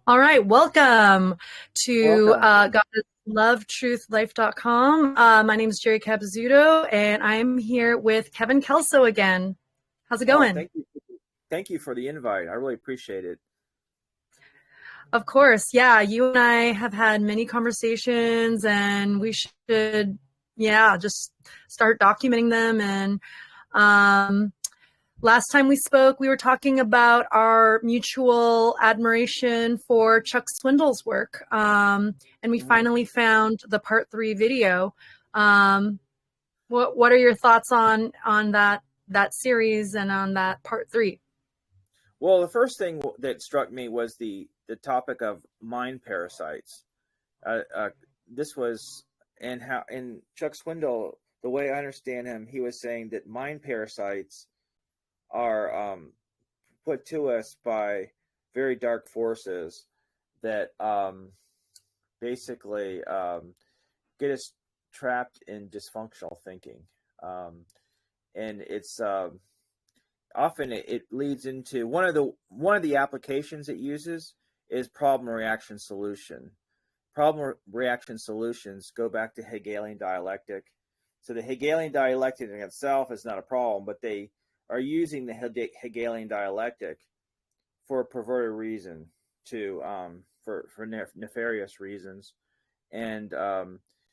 All right, welcome to Welcome. GoddessLoveTruthLife.com. My name is Jerry Capizzuto, and I'm here with Kevin Kelso again. How's it Oh, going? thank you. Thank you for the invite. I really appreciate it. Of course, yeah, you and I have had many conversations, and we should, yeah, just start documenting them. And um, last time we spoke, we were talking about our mutual admiration for Chuck Swindoll's work. And we Mhm. finally found the part 3 video. Um, what are your thoughts on that series and on that part 3? Well, the first thing that struck me was the topic of mind parasites. Uh, uh, this was and how and Chuck Swindoll. The way I understand him, he was saying that mind parasites are put to us by very dark forces that basically get us trapped in dysfunctional thinking. Um, and it's often it leads into one of the applications it uses is problem reaction solution. Problem reaction solutions go back to Hegelian dialectic. So the Hegelian dialectic in itself is not a problem, but they are using the Hegelian dialectic for a perverted reason, to for nefarious reasons. And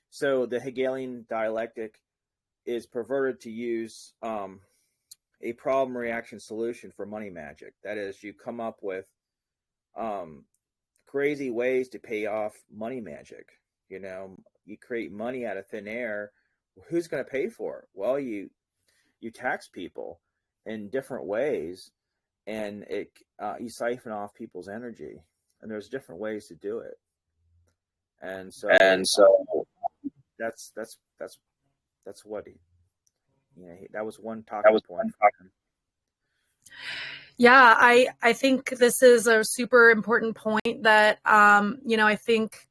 so the Hegelian dialectic is perverted to use a problem reaction solution for money magic. That is, you come up with um, crazy ways to pay off money magic. You create money out of thin air. Who's going to pay for it? Well, you tax people in different ways, and you siphon off people's energy. And there's different ways to do it. And And so so, that's what that was one that talking was point one for him. Yeah, I think this is a super important point that I think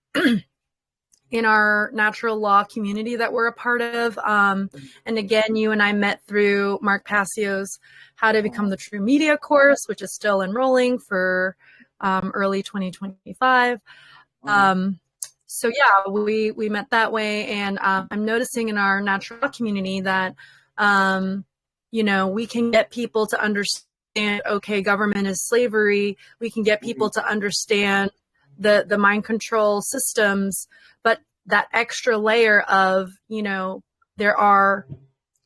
in our natural law community that we're a part of. And again, you and I met through Mark Passio's How to Become Uh-huh. the True Media course, which is still enrolling for early 2025. Uh-huh. Um, so yeah, we met that way, and I'm noticing in our natural law community that we can get people to understand. Okay, government is slavery. We can get Mm-hmm. people to understand the mind control systems, but that extra layer of there are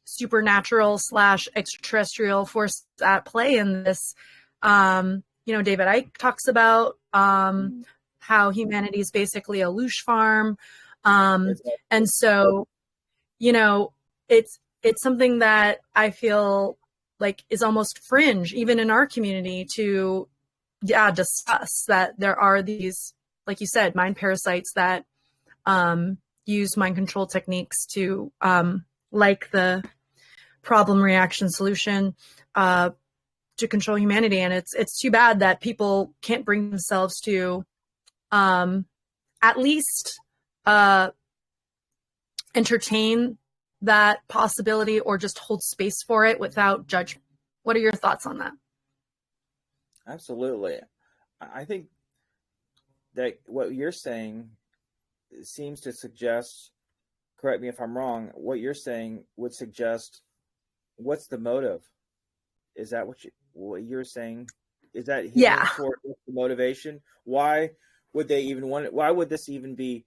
supernatural slash extraterrestrial forces at play in this. David Icke talks about how humanity is basically a loosh farm. Um, Exactly. and so, you know, it's something that I feel like is almost fringe, even in our community, to discuss that there are these, like you said, mind parasites that use mind control techniques to, like the problem reaction solution, to control humanity. And it's too bad that people can't bring themselves to at least uh, entertain that possibility or just hold space for it without judgment. What are your thoughts on that? Absolutely. I think that what you're saying seems to suggest, correct me if I'm wrong, what you're saying would suggest what's the motive? Is that what you're saying? Is that hinting Yeah. toward the motivation? Why would they even want it? Why would this even be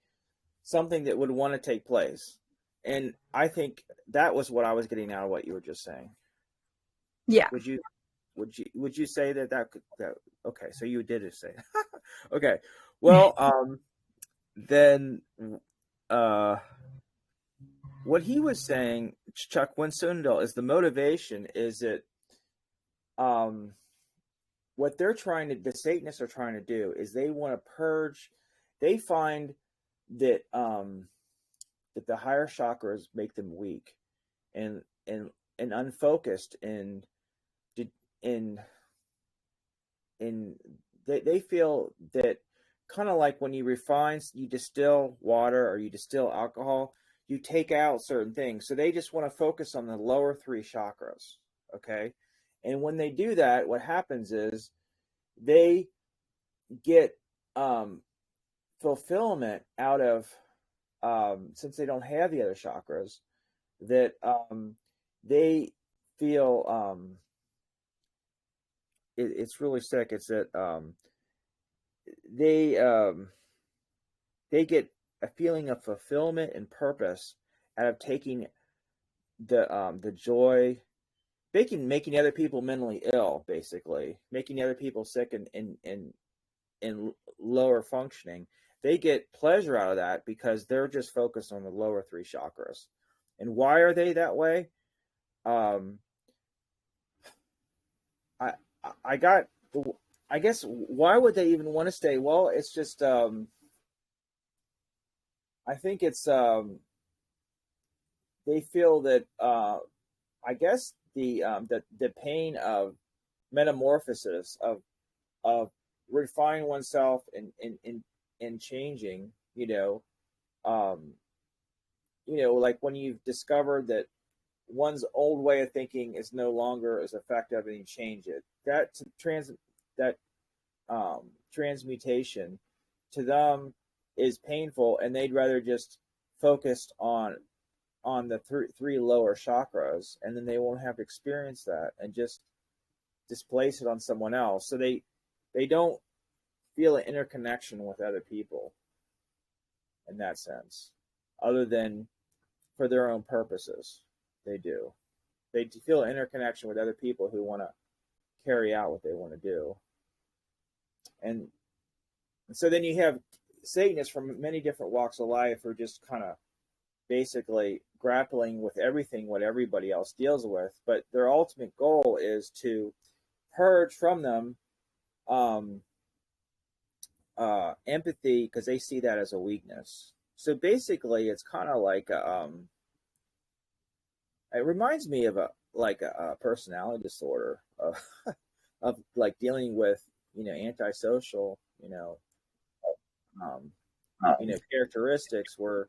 something that would want to take place? And I think that was what I was getting out of what you were just saying. Yeah. Would you would you say that okay, so you did just say it. Okay. Well, then uh what he was saying, Chuck Winsundel, is the motivation is that um what the Satanists are trying to do is they want to purge. They find that that the higher chakras make them weak and and and unfocused in in they feel that, kind of like when you distill water or you distill alcohol, you take out certain things. So they just want to focus on the lower three chakras. Okay. And when they do that, what happens is they get um, fulfillment out of, since they don't have the other chakras, that they feel, it's really sick. It's that they they get a feeling of fulfillment and purpose out of taking the joy, making other people mentally ill, basically making other people sick and lower functioning. They get pleasure out of that because they're just focused on the lower three chakras. And why are they that way? Um, I I got I guess why would they even want to stay? Well, it's just I think it's they feel that I guess the pain of metamorphosis of refining oneself and changing, um, like when you've discovered that one's old way of thinking is no longer as effective and you change it. That transmutation to them is painful, and they'd rather just focus on the three lower chakras, and then they won't have to experience that and just displace it on someone else. So they don't feel an interconnection with other people in that sense, other than for their own purposes. They do. They feel an interconnection with other people who want to carry out what they want to do. And so then you have Satanists from many different walks of life who are just kind of basically grappling with everything what everybody else deals with, but their ultimate goal is to purge from them empathy, because they see that as a weakness. So basically, it's kind of like it reminds me of a personality disorder of like dealing with antisocial um, characteristics where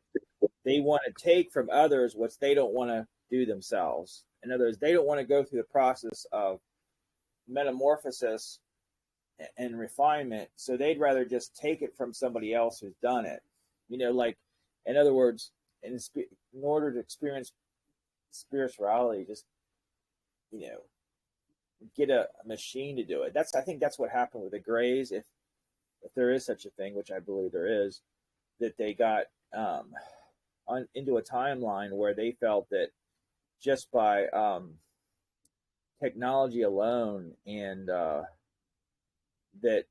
they want to take from others what they don't want to do themselves. In other words, they don't want to go through the process of metamorphosis and refinement, so they'd rather just take it from somebody else who's done it. Like, in other words, in order to experience spirituality, just get a machine to do it. I think that's what happened with the Greys, if there is such a thing, which I believe there is, that they got into a timeline where they felt that just by technology alone, and that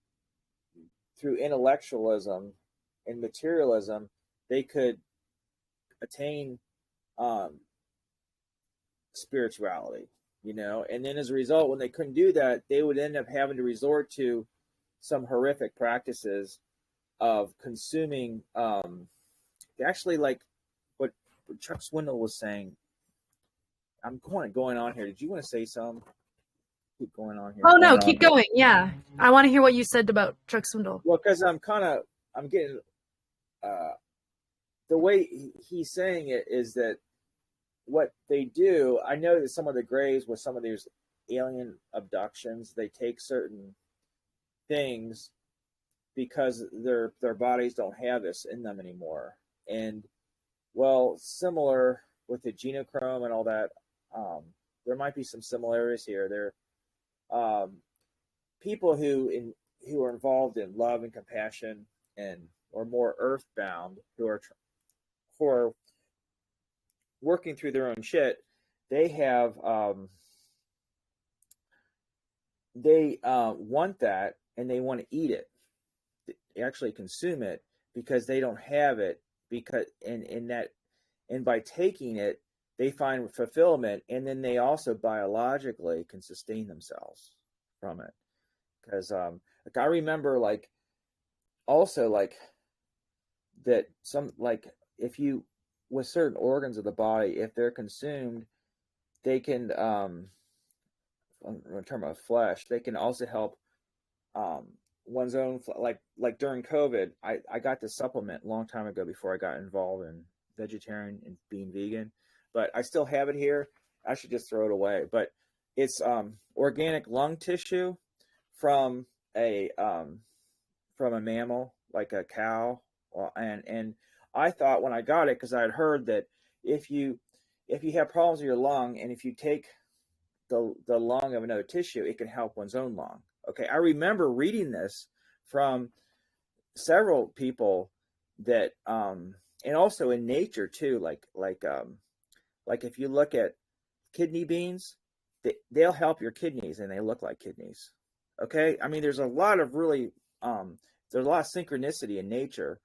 through intellectualism and materialism, they could attain spirituality, and then as a result, when they couldn't do that, they would end up having to resort to some horrific practices of consuming, actually, like what Chuck Swindoll was saying. I'm going on here. Did you want to say something? Keep going on here. Oh no, keep going. Yeah, I want to hear what you said about Chuck Swindoll. Well, because I'm getting the way he's saying it is that what they do. I know that some of the Greys with some of these alien abductions, they take certain things because their bodies don't have this in them anymore. And well, similar with the genochrome and all that, there might be some similarities here. There, people who are involved in love and compassion and or more earthbound, who are working through their own shit, they have they want that, and they want to eat it, actually consume it, because they don't have it, because and by taking it they find fulfillment, and then they also biologically can sustain themselves from it. Because like I remember, like, also, like, that some, like, if you, with certain organs of the body, if they're consumed, they can in terms of flesh, they can also help one's own, like during COVID, I got this supplement a long time ago before I got involved in vegetarian and being vegan, but I still have it here. I should just throw it away. But it's organic lung tissue from a from a mammal like a cow. And I thought when I got it, because I had heard that if you have problems with your lung, and if you take the lung of another tissue, it can help one's own lung. Okay, I remember reading this from several people that and also in nature too, like if you look at kidney beans, they'll help your kidneys, and they look like kidneys. Okay, I mean there's a lot of really there's a lot of synchronicity in nature.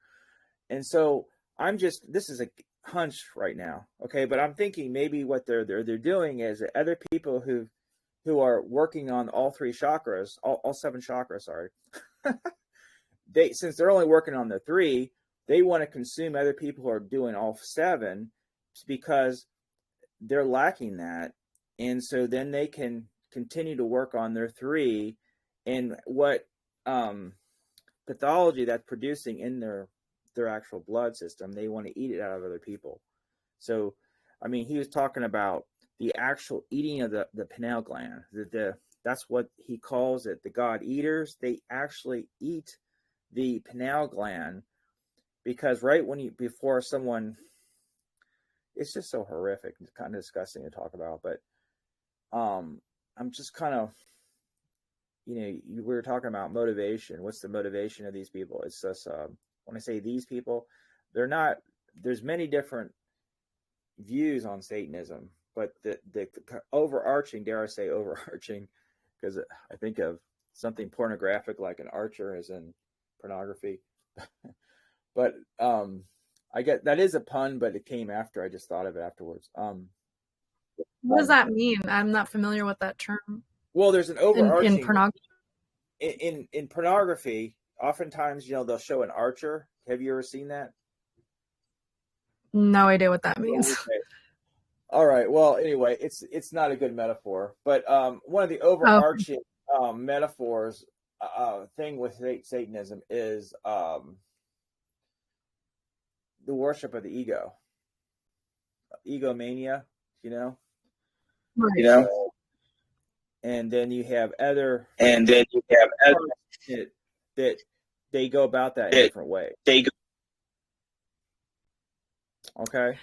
And so this is a hunch right now, okay, but I'm thinking maybe what they're doing is that other people who are working on all three chakras, all seven chakras, sorry, since they're only working on the three, they want to consume other people who are doing all seven, because they're lacking that. And so then they can continue to work on their three, and what pathology that's producing in their actual blood system, they want to eat it out of other people. So, I mean, he was talking about the actual eating of the pineal gland. That's what he calls it, the God eaters. They actually eat the pineal gland, because right before someone, it's just so horrific. It's kind of disgusting to talk about, but I'm just kind of, we were talking about motivation. What's the motivation of these people? It's just, when I say these people, there's many different views on Satanism, but the overarching, dare I say overarching, because I think of something pornographic like an archer as in pornography. But I get that is a pun, but it came after I just thought of it afterwards. What does that mean? I'm not familiar with that term. Well, there's an overarching in pornography. In pornography, oftentimes, they'll show an archer. Have you ever seen that? No idea what that means. Okay. All right. Well, anyway, it's not a good metaphor, but one of the overarching metaphors thing with Satanism is the worship of the ego, egomania. Right. And then you have other, that they go about that in different ways. Okay.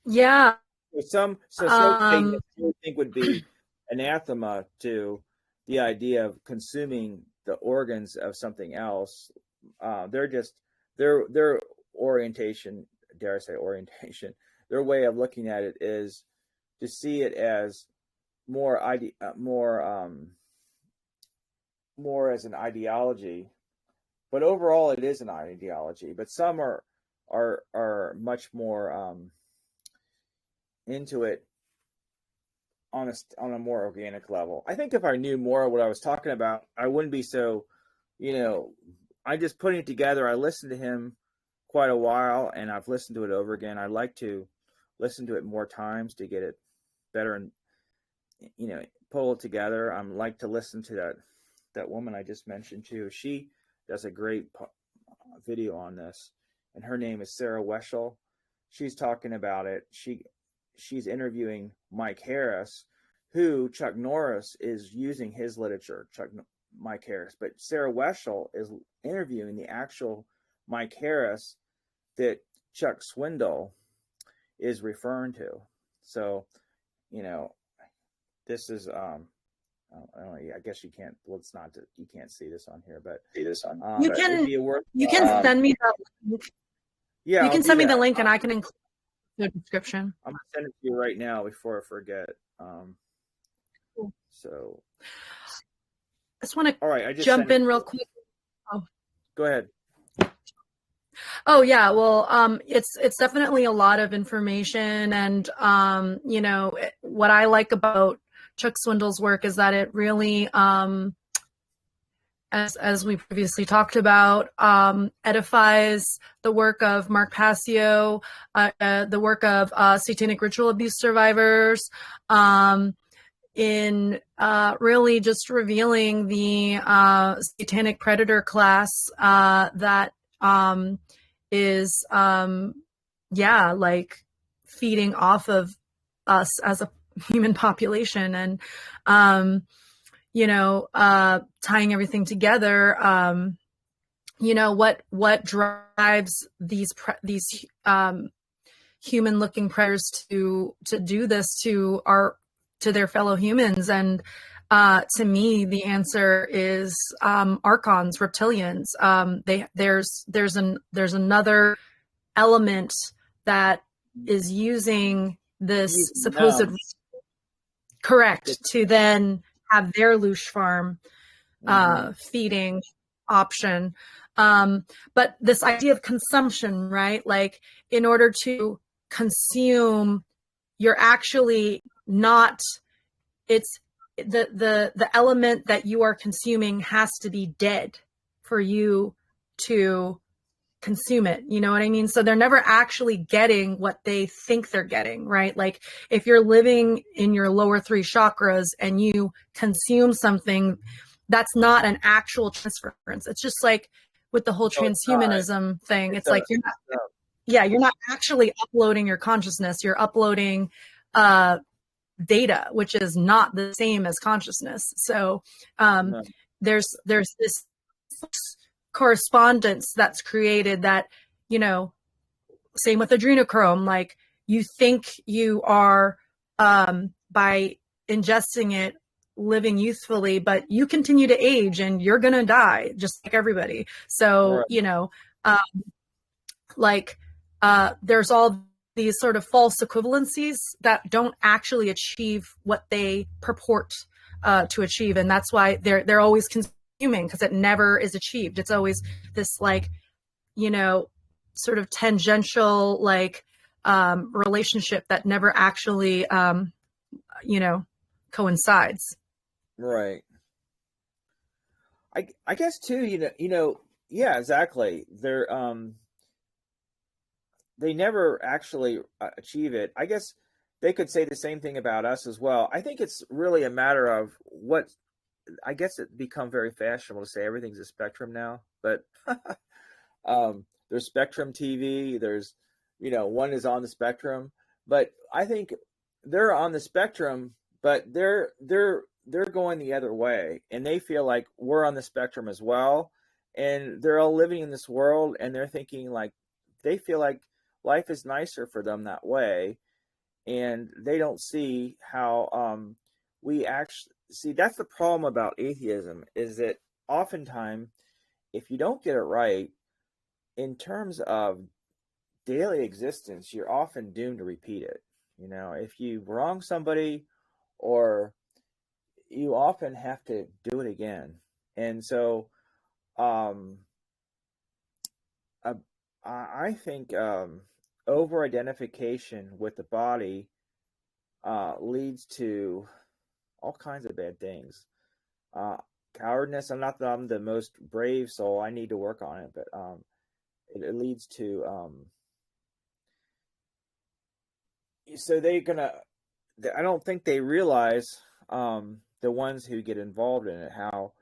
Yeah. Some Satanists you think would be anathema to the idea of consuming the organs of something else. Their orientation, dare I say orientation, their way of looking at it is to see it as more as an ideology, but overall it is an ideology. But some are much more into it on a more organic level. I think if I knew more of what I was talking about, I wouldn't be so, I'm just putting it together. I listened to him quite a while, and I've listened to it over again. I'd like to listen to it more times to get it better and, pull it together. I like to listen to that woman I just mentioned too. She does a great video on this, and her name is Sarah Weschel. She's talking about it. She's interviewing Mike Harris, who Chuck Norris is using his literature, Mike Harris. But Sarah Weschel is interviewing the actual Mike Harris that Chuck Swindoll is referring to. So, this is, I guess you can't, well, it's not, you can't see this on here, but you can send me that link. Yeah, you can send me the link, and I can include the description. I'm gonna send it to you right now before I forget. Cool. So I just want to all right, I just jump in real quick. Oh. Go ahead. Oh yeah, well, it's definitely a lot of information, and what I like about Chuck Swindoll's work is that it really, as we previously talked about, edifies the work of Mark Passio, the work of satanic ritual abuse survivors, in really just revealing the satanic predator class that is like feeding off of us as a human population. And tying everything together, what drives these human looking predators to do this to their fellow humans. And to me, the answer is archons, reptilians. There's another element that is using this supposed correct to then have their loosh farm feeding option. But this idea of consumption, right? Like, in order to consume, you're actually not, it's the element that you are consuming has to be dead for you to consume it. You know what I mean? So they're never actually getting what they think they're getting, right? Like, if you're living in your lower three chakras and you consume something, that's not an actual transference. It's just like with the whole transhumanism thing. It's like you're not actually uploading your consciousness. You're uploading data, which is not the same as consciousness. So there's this correspondence that's created that, same with adrenochrome, like, you think you are, by ingesting it, living youthfully, but you continue to age and you're going to die just like everybody. So, there's all these sort of false equivalencies that don't actually achieve what they purport to achieve. And that's why they're always consuming, because it never is achieved. It's always this sort of tangential relationship that never actually coincides. Right. I guess too, yeah, exactly. They never actually achieve it. I guess they could say the same thing about us as well. I think it's really a matter of what, I guess it become very fashionable to say everything's a spectrum now, but there's spectrum TV, there's, one is on the spectrum, but I think they're on the spectrum, but they're going the other way, and they feel like we're on the spectrum as well, and they're all living in this world, and they're thinking like, they feel like life is nicer for them that way, and they don't see how we actually see. That's the problem about atheism, is that oftentimes, if you don't get it right in terms of daily existence, you're often doomed to repeat it. If you wrong somebody, or you often have to do it again. And so I think over identification with the body leads to all kinds of bad things. Cowardness. I'm not that I'm the most brave soul. I need to work on it, but it leads to so they're gonna. I don't think they realize, the ones who get involved in it, how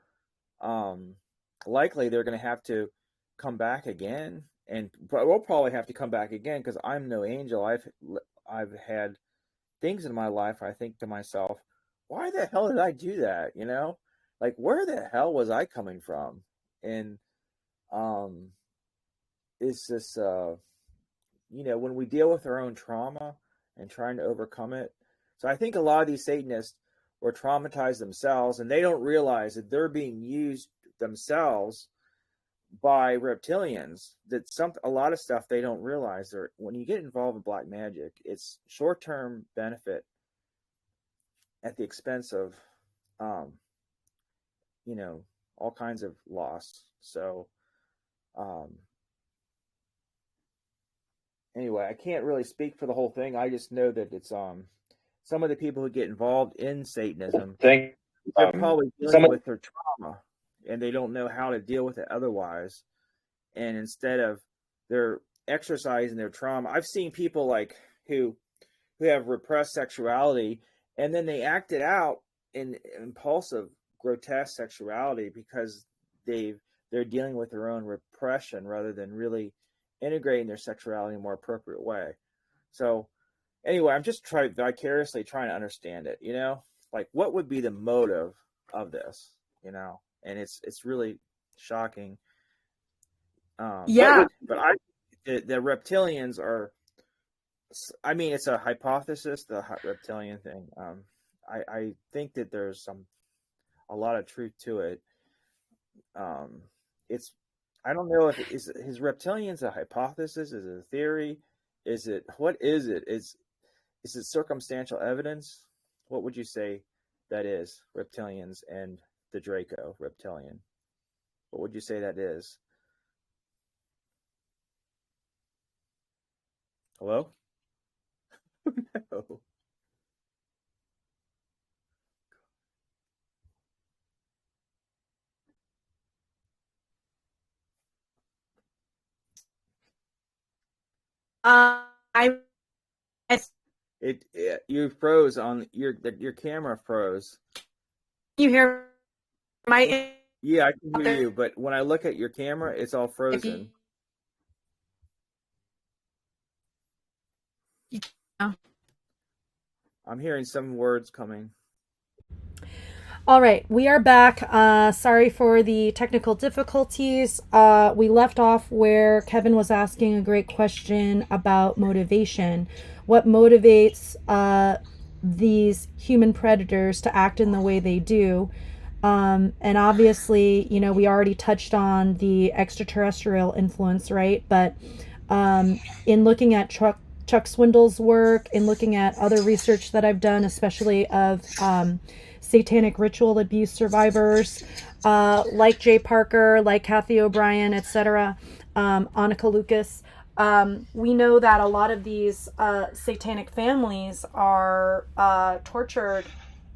likely they're going to have to come back again, and we'll probably have to come back again, because I'm no angel. I've had things in my life. I think to myself, why the hell did I do that? Like, where the hell was I coming from? And it's just when we deal with our own trauma and trying to overcome it. So I think a lot of these Satanists were traumatized themselves, and they don't realize that they're being used themselves by reptilians. That a lot of stuff they don't realize. When you get involved in black magic, it's short-term benefit at the expense of, all kinds of loss. So, anyway, I can't really speak for the whole thing. I just know that it's some of the people who get involved in Satanism, they're probably dealing with their trauma, and they don't know how to deal with it otherwise. And instead of they're exercising their trauma, I've seen people like who have repressed sexuality, and then they act it out in impulsive, grotesque sexuality, because they're dealing with their own repression rather than really integrating their sexuality in a more appropriate way. So anyway, I'm just vicariously trying to understand it, like, what would be the motive of this, and it's really shocking. Yeah. But the reptilians are. I mean, it's a hypothesis, the reptilian thing. I think that there's a lot of truth to it. It's I don't know if his reptilians a hypothesis, is it a theory, what is it? Is it circumstantial evidence? What would you say that is, reptilians and the Draco reptilian? What would you say that is? Hello? No. I You froze on your camera froze. you hear my Yeah, I can hear you, but when I look at your camera, it's all frozen. I'm hearing some words coming. All right, we are back. Sorry for the technical difficulties. We left off where Kevin was asking a great question about motivation. What motivates these human predators to act in the way they do? And obviously, we already touched on the extraterrestrial influence, right? But in looking at Chuck Swindoll's work, in looking at other research that I've done, especially of satanic ritual abuse survivors, like Jay Parker, like Kathy O'Brien, etc., Annika Lucas. We know that a lot of these satanic families are tortured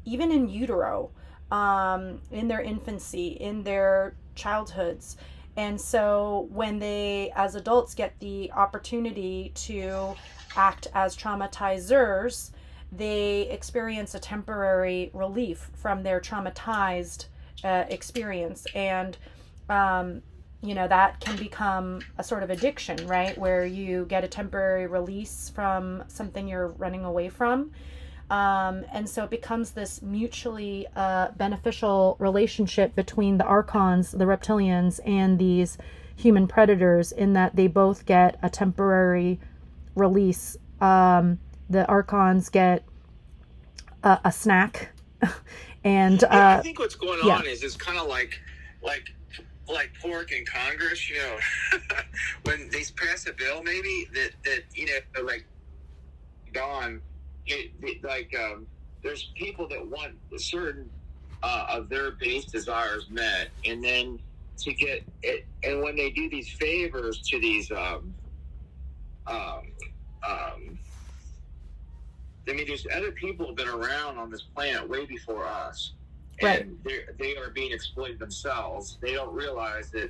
even in utero, in their infancy, in their childhoods. And so when they, as adults, get the opportunity to act as traumatizers, they experience a temporary relief from their traumatized experience. And, that can become a sort of addiction, right? Where you get a temporary release from something you're running away from. And so it becomes this mutually beneficial relationship between the archons, the reptilians, and these human predators, in that they both get a temporary release. The archons get a snack, and I think what's going on is it's kind of like pork in Congress, when they pass a bill, maybe that like Don, there's people that want certain of their base desires met, and then to get it, and when they do these favors to these I mean, there's other people who have been around on this planet way before us, and they are being exploited themselves. They don't realize that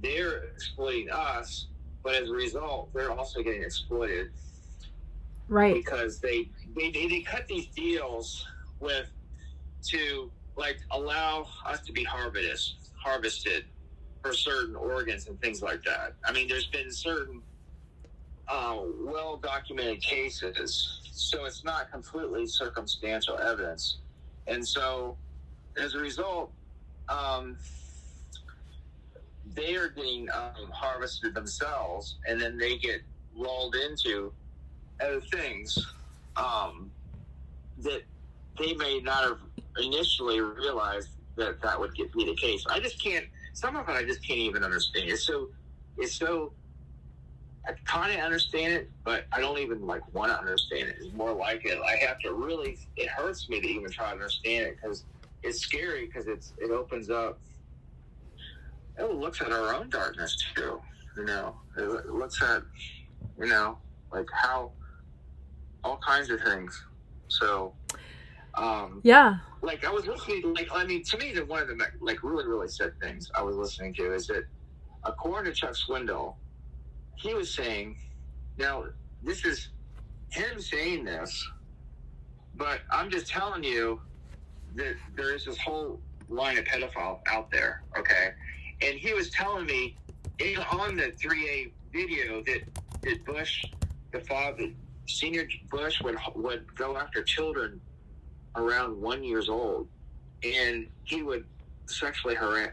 they're exploiting us, but as a result, they're also getting exploited. Right. Because they cut these deals to allow us to be harvested for certain organs and things like that. I mean, there's been certain well-documented cases, so it's not completely circumstantial evidence. And so, as a result, they are getting harvested themselves, and then they get lulled into other things that they may not have initially realized that would be the case. I just can't. Some of it I just can't even understand. It's so. I kind of understand it, but I don't even want to understand it. It's more like it. I have to really. It hurts me to even try to understand it, because it's scary, because it opens up. It looks at our own darkness too. It looks at how all kinds of things. So, yeah. I was listening. To me, one of the really really sad things I was listening to is that, according to Chuck Swindoll, he was saying, now this is him saying this, but I'm just telling you that there is this whole line of pedophile out there, okay? And he was telling me on the 3A video that Bush, the father, Senior Bush, would go after children around 1 year old. and he would sexually harass.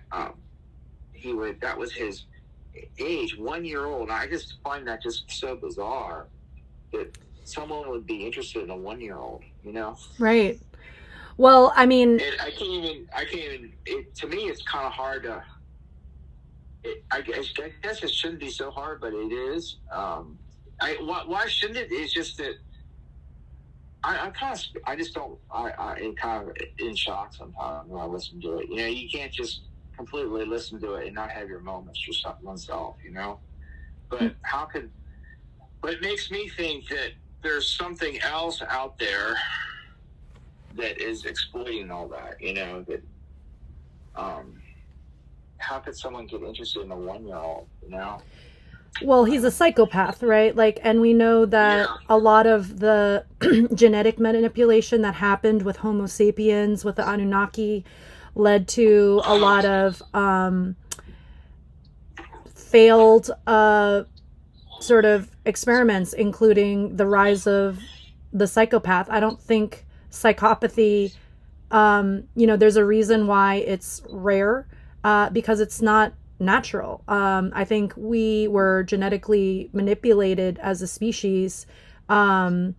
That was his age, 1 year old. I just find that just so bizarre that someone would be interested in a 1 year old. Right. Well, I mean, and I can't even. To me, it's kind of hard to. I guess it shouldn't be so hard, but it is. Why shouldn't it? It's just that I'm kind of in shock sometimes when I listen to it. You can't just completely listen to it and not have your moments for oneself. But but it makes me think that there's something else out there that is exploiting all that. That how could someone get interested in a 1 year old? Well, he's a psychopath, right? And we know that a lot of the genetic manipulation that happened with Homo sapiens, with the Anunnaki, led to a lot of failed sort of experiments, including the rise of the psychopath. I don't think psychopathy, there's a reason why it's rare, because it's not natural. I think we were genetically manipulated as a species to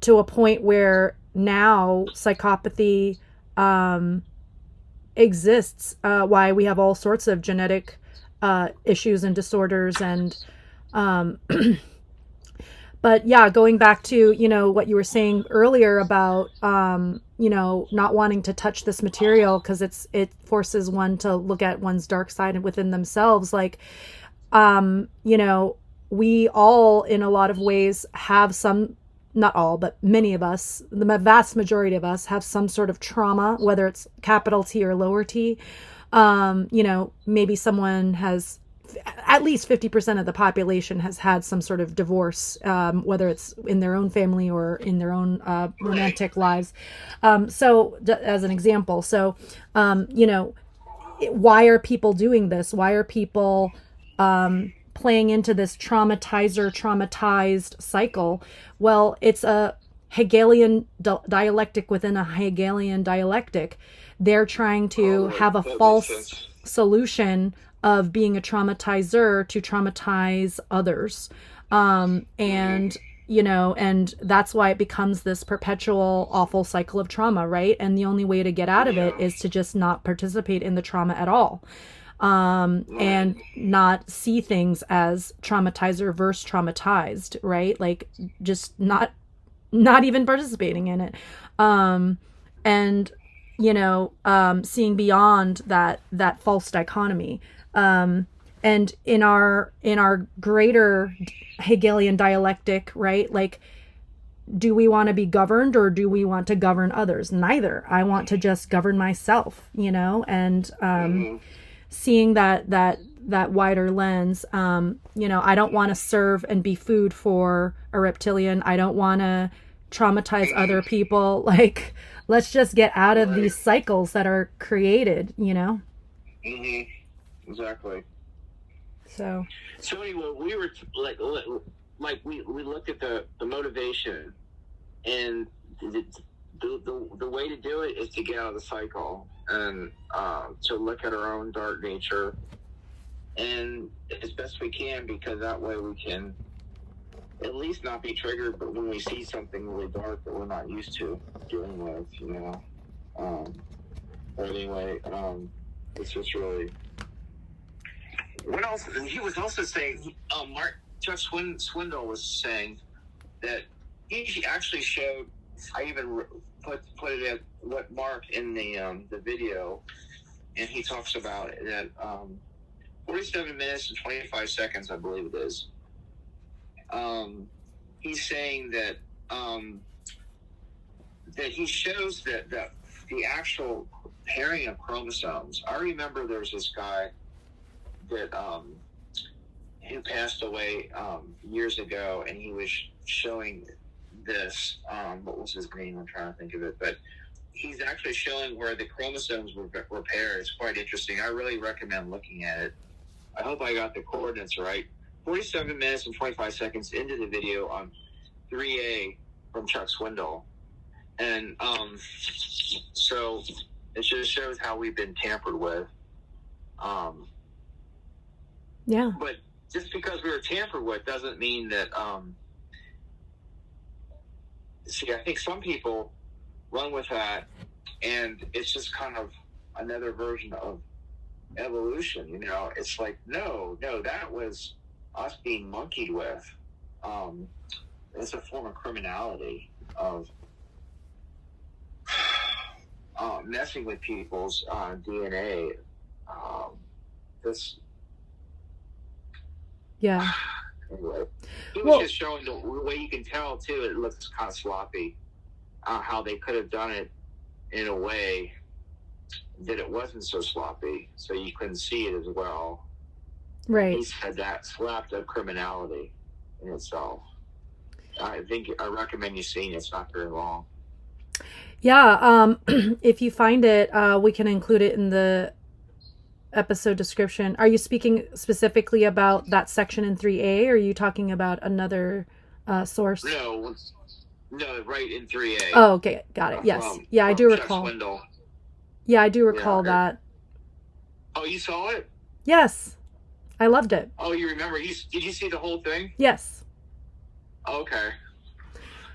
a point where now psychopathy exists, why we have all sorts of genetic issues and disorders. And but yeah, going back to what you were saying earlier about not wanting to touch this material because it forces one to look at one's dark side within themselves. We all in a lot of ways have some, not all, but many of us, the vast majority of us have some sort of trauma, whether it's capital T or lower T. Maybe someone has, at least 50% of the population has had some sort of divorce, whether it's in their own family or in their own romantic lives. So as an example, why are people doing this? Why are people playing into this traumatized cycle? Well, it's a Hegelian dialectic within a Hegelian dialectic. They're trying to have a false solution of being a traumatizer to traumatize others. And that's why it becomes this perpetual awful cycle of trauma, right? And the only way to get out of it is to just not participate in the trauma at all. And not see things as traumatizer versus traumatized, right? Just not even participating in it. And seeing beyond that false dichotomy. And in our greater Hegelian dialectic, right? Do we want to be governed or do we want to govern others? Neither. I want to just govern myself, and seeing that wider lens. I don't want to serve and be food for a reptilian. I don't want to traumatize other people. Let's just get out of these cycles that are created, Exactly. So anyway, we were we looked at the motivation, and the way to do it is to get out of the cycle and to look at our own dark nature, and as best we can, because that way we can at least not be triggered, but when we see something really dark that we're not used to dealing with, but anyway, it's just really. What else? He was also saying, Chuck Swindoll was saying that he actually showed. I even put it at what Mark in the video, and he talks about that 47 minutes and 25 seconds, I believe it is. He's saying that that he shows that the actual pairing of chromosomes. I remember there was this guy that who passed away years ago, and he was showing this. What was his name? I'm trying to think of it, but he's actually showing where the chromosomes were paired. It's quite interesting. I really recommend looking at it. I hope I got the coordinates right. 47 minutes and 25 seconds into the video on 3A from Chuck Swindoll. And so It just shows how we've been tampered with. Yeah. But just because we were tampered with doesn't mean that. See, I think some people run with that, and it's just kind of another version of evolution. You know, it's like no, that was us being monkeyed with. It's a form of criminality of messing with people's DNA. This. Yeah. Anyway, he was just showing the way you can tell too. It looks kind of sloppy. How they could have done it in a way that it wasn't so sloppy, so you couldn't see it as well. Right. He said that slapped up criminality in itself. I recommend you seeing it. It's not very long. Yeah. If you find it, we can include it in the episode description. Are you speaking specifically about that section in 3A, or are you talking about another source? No, right in 3A. Oh, okay, got it. Yes, I do recall. Swindle. Yeah, I do recall that. Oh, you saw it? Yes, I loved it. Oh, you remember? Did you see the whole thing? Yes. Okay.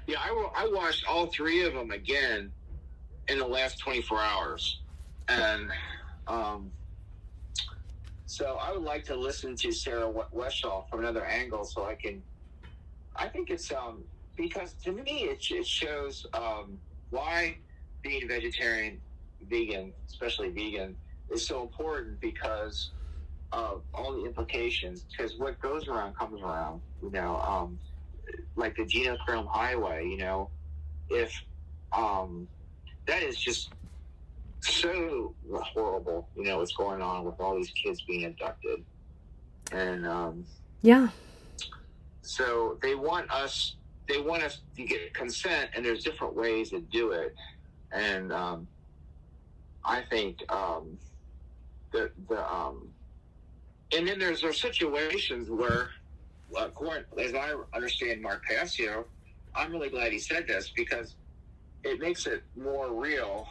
Yeah, I watched all three of them again in the last 24 hours, and so I would like to listen to Sarah Westall from another angle, so I think it's because to me it shows why being vegetarian, vegan, especially vegan, is so important because of all the implications. Because what goes around comes around, you know. Like the genochrome highway, you know, if that is just so horrible, you know, what's going on with all these kids being abducted, and yeah. So they want us to get consent, and there's different ways to do it, and I think and then there's situations where, as I understand Mark Passio, I'm really glad he said this because it makes it more real,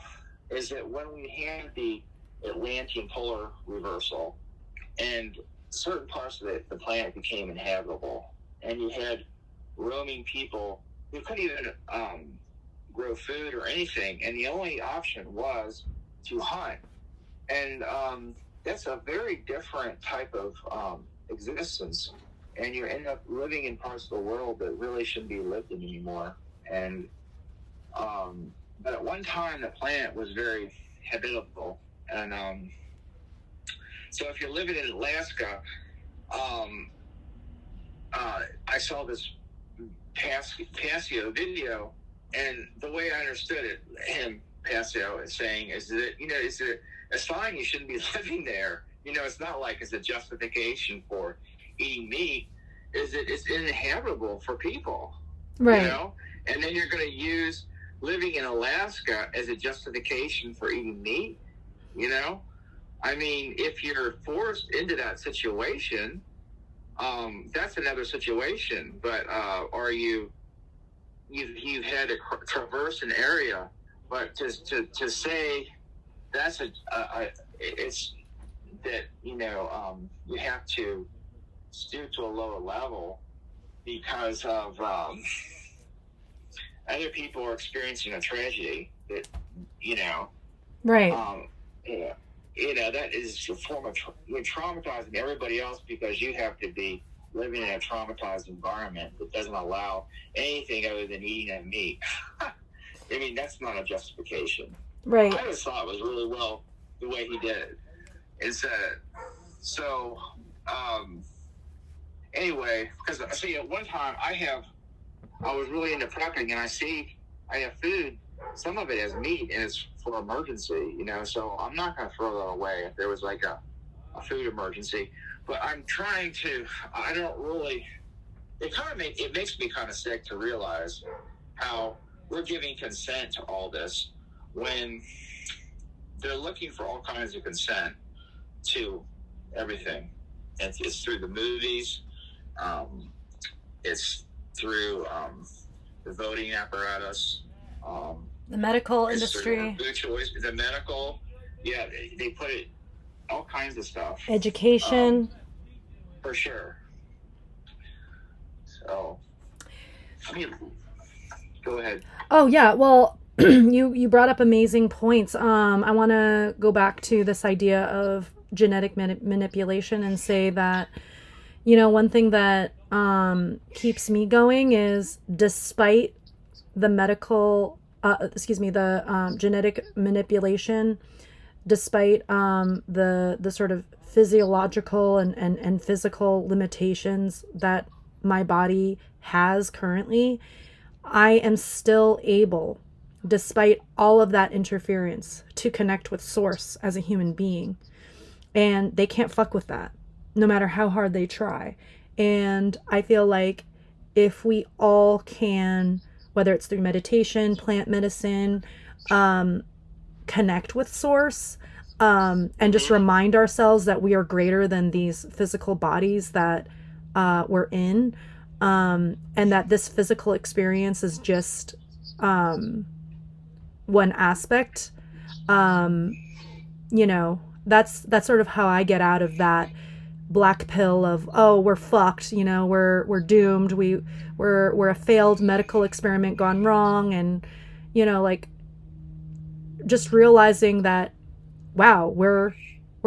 is that when we had the Atlantean polar reversal and certain parts of the planet became inhabitable, and you had roaming people who couldn't even grow food or anything, and the only option was to hunt. And that's a very different type of existence. And you end up living in parts of the world that really shouldn't be lived in anymore. And but at one time, the planet was very habitable. And so if you're living in Alaska, I saw this Passio video, and the way I understood it, Passio is saying is that, you know, is it a sign you shouldn't be living there? You know, it's not like it's a justification for eating meat, is that it's uninhabitable for people, right? You know, and then you're going to use living in Alaska as a justification for eating meat. You know, I mean, if you're forced into that situation, that's another situation. But or you've had to traverse an area, but to say that's it's that, you know, you have to stoop to a lower level because of other people are experiencing a tragedy that, you know, right. Yeah, you know, that is a form of you're traumatizing everybody else because you have to be living in a traumatized environment that doesn't allow anything other than eating that meat. I mean, that's not a justification. Right. I just thought it was really well the way he did it. And said, so, anyway, because see, at one time I was really into prepping, and I have food. Some of it has meat, and it's for emergency, you know. So I'm not going to throw that away if there was like a food emergency. But I'm trying to. I don't really. It makes me kind of sick to realize how we're giving consent to all this when they're looking for all kinds of consent to everything. And it's through the movies. It's through the voting apparatus. The medical industry. Food choice, the medical. yeah, they put it all kinds of stuff. Education. For sure. So, I mean, go ahead. Oh yeah, well, you brought up amazing points. I want to go back to this idea of genetic manipulation and say that, one thing that keeps me going is, despite the genetic manipulation, despite the sort of physiological and physical limitations that my body has currently, I am still able, despite all of that interference, to connect with source as a human being. And they can't fuck with that, no matter how hard they try. And I feel like if we all can, whether it's through meditation, plant medicine, connect with source, and just remind ourselves that we are greater than these physical bodies that we're in, and that this physical experience is just one aspect. That's sort of how I get out of that black pill of, oh, we're fucked, we're doomed, we're a failed medical experiment gone wrong. And like, just realizing that, wow, we're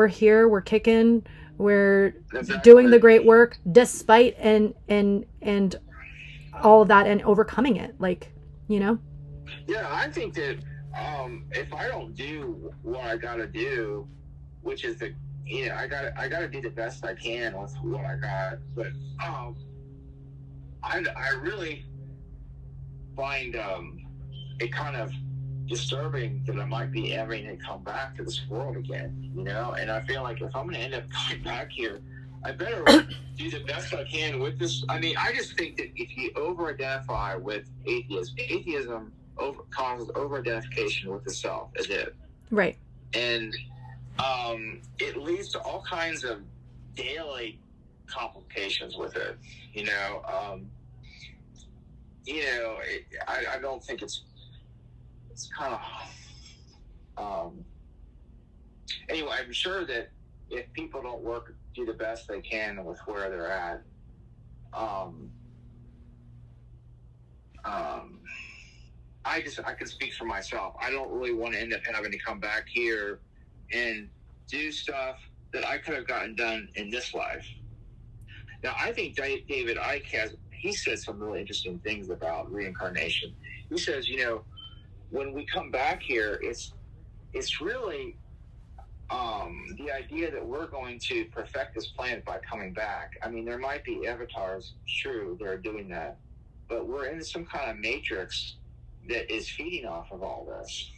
here, we're kicking, we're doing the great work despite and all of that, and overcoming it, Yeah, I think that if I don't do what I gotta do, which is I gotta do the best I can with what I got. But I really find it kind of disturbing that I might be having to come back to this world again, and I feel like if I'm going to end up coming back here, I better do the best I can with this. I mean, I just think that if you over-identify with atheism causes over-identification with the self, is it? Right. And it leads to all kinds of daily complications with it, I don't think it's kind of anyway. I'm sure that if people don't do the best they can with where they're at, I can speak for myself. I don't really want to end up having to come back here and do stuff that I could have gotten done in this life. Now, I think David Icke he said some really interesting things about reincarnation. He says, when we come back here, it's really the idea that we're going to perfect this planet by coming back. I mean, there might be avatars, true, that are doing that, but we're in some kind of matrix that is feeding off of all this,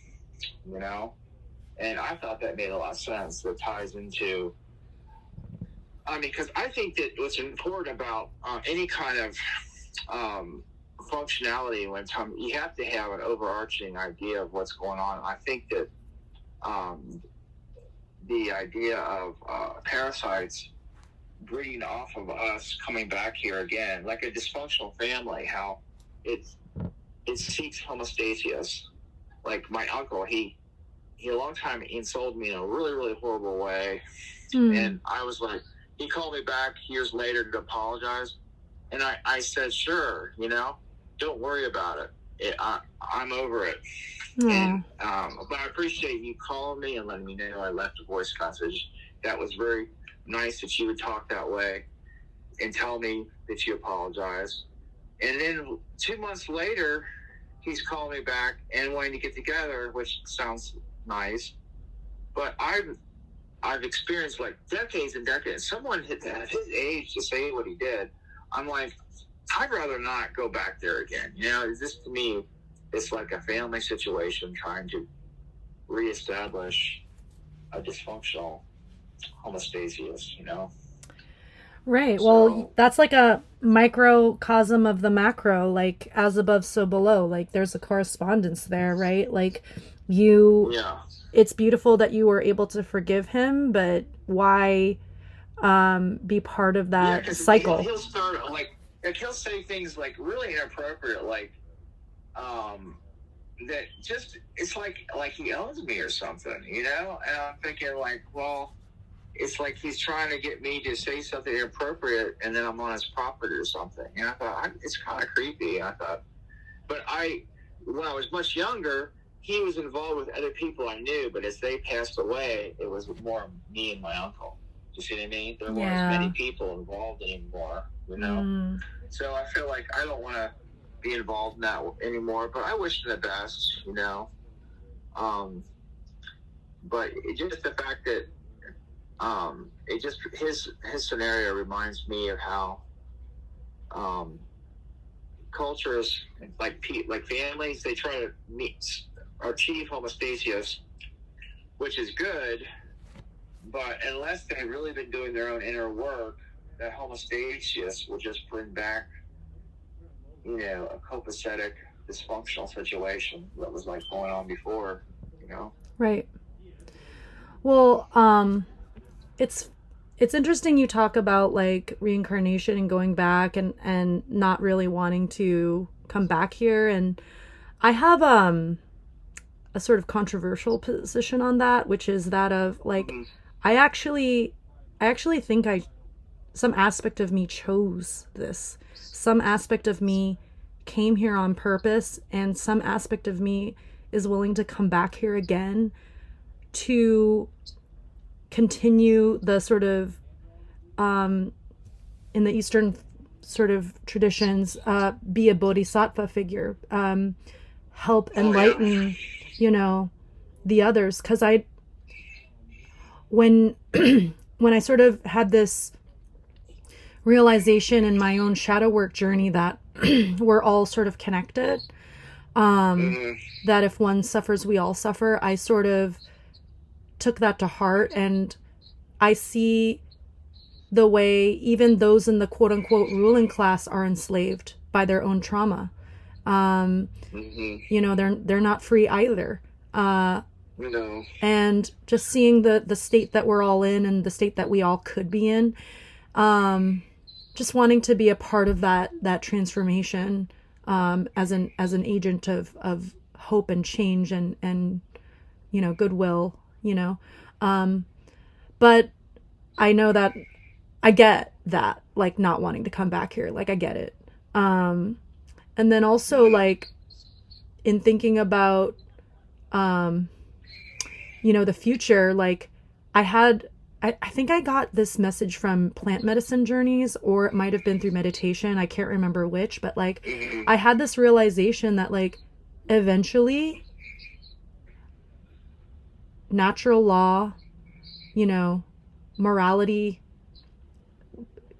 And I thought that made a lot of sense. That ties into, because I think that what's important about any kind of functionality when you have to have an overarching idea of what's going on. I think that the idea of parasites breeding off of us coming back here again, like a dysfunctional family, how it seeks homostasis. Like my uncle, he a long time insulted me in a really, really horrible way. And I was like, he called me back years later to apologize. And I said, sure, don't worry about it. I'm over it. And but I appreciate you calling me and letting me know I left a voice message. That was very nice that you would talk that way and tell me that you apologized. And then 2 months later, he's calling me back and wanting to get together, which sounds nice. But I've experienced like decades and decades. Someone at his age to say what he did, I'm like, I'd rather not go back there again. This to me, it's like a family situation trying to reestablish a dysfunctional homostasis, Right. So, well, that's like a microcosm of the macro, like as above, so below. Like there's a correspondence there, right? Like it's beautiful that you were able to forgive him, but why be part of that cycle? He'll start he'll say things like really inappropriate, like that just, it's like he owns me or something, you know? And I'm thinking, like, well, it's like he's trying to get me to say something inappropriate, and then I'm on his property or something. And I thought, it's kind of creepy. I thought, but when I was much younger, he was involved with other people I knew, but as they passed away, it was more me and my uncle. You see what I mean? There weren't as many people involved anymore, you know? So I feel like I don't want to be involved in that anymore, but I wish him the best, you know? But just the fact that his scenario reminds me of how cultures, like families, they try to achieve homeostasis, which is good, but unless they've really been doing their own inner work, that homeostasis will just bring back, you know, a copacetic, dysfunctional situation that was like going on before, you know? Right. Well, it's interesting you talk about like reincarnation and going back and not really wanting to come back here. And I have a sort of controversial position on that, which is that of like, I actually think some aspect of me chose this. Some aspect of me came here on purpose, and some aspect of me is willing to come back here again to continue the sort of in the Eastern sort of traditions, be a bodhisattva figure, help enlighten, you know, the others. Because when I sort of had this realization in my own shadow work journey that we're all sort of connected, that if one suffers, we all suffer, I sort of took that to heart, and I see the way even those in the quote unquote ruling class are enslaved by their own trauma. You know, they're not free either. No. And just seeing the state that we're all in and the state that we all could be in, just wanting to be a part of that transformation, as an agent of hope and change and you know, goodwill, you know. But I know that I get that, like, not wanting to come back here, like, I get it. And then also, like, in thinking about, you know, the future, like, I think I got this message from Plant Medicine Journeys, or it might have been through meditation. I can't remember which, but like, I had this realization that like, eventually natural law, you know, morality,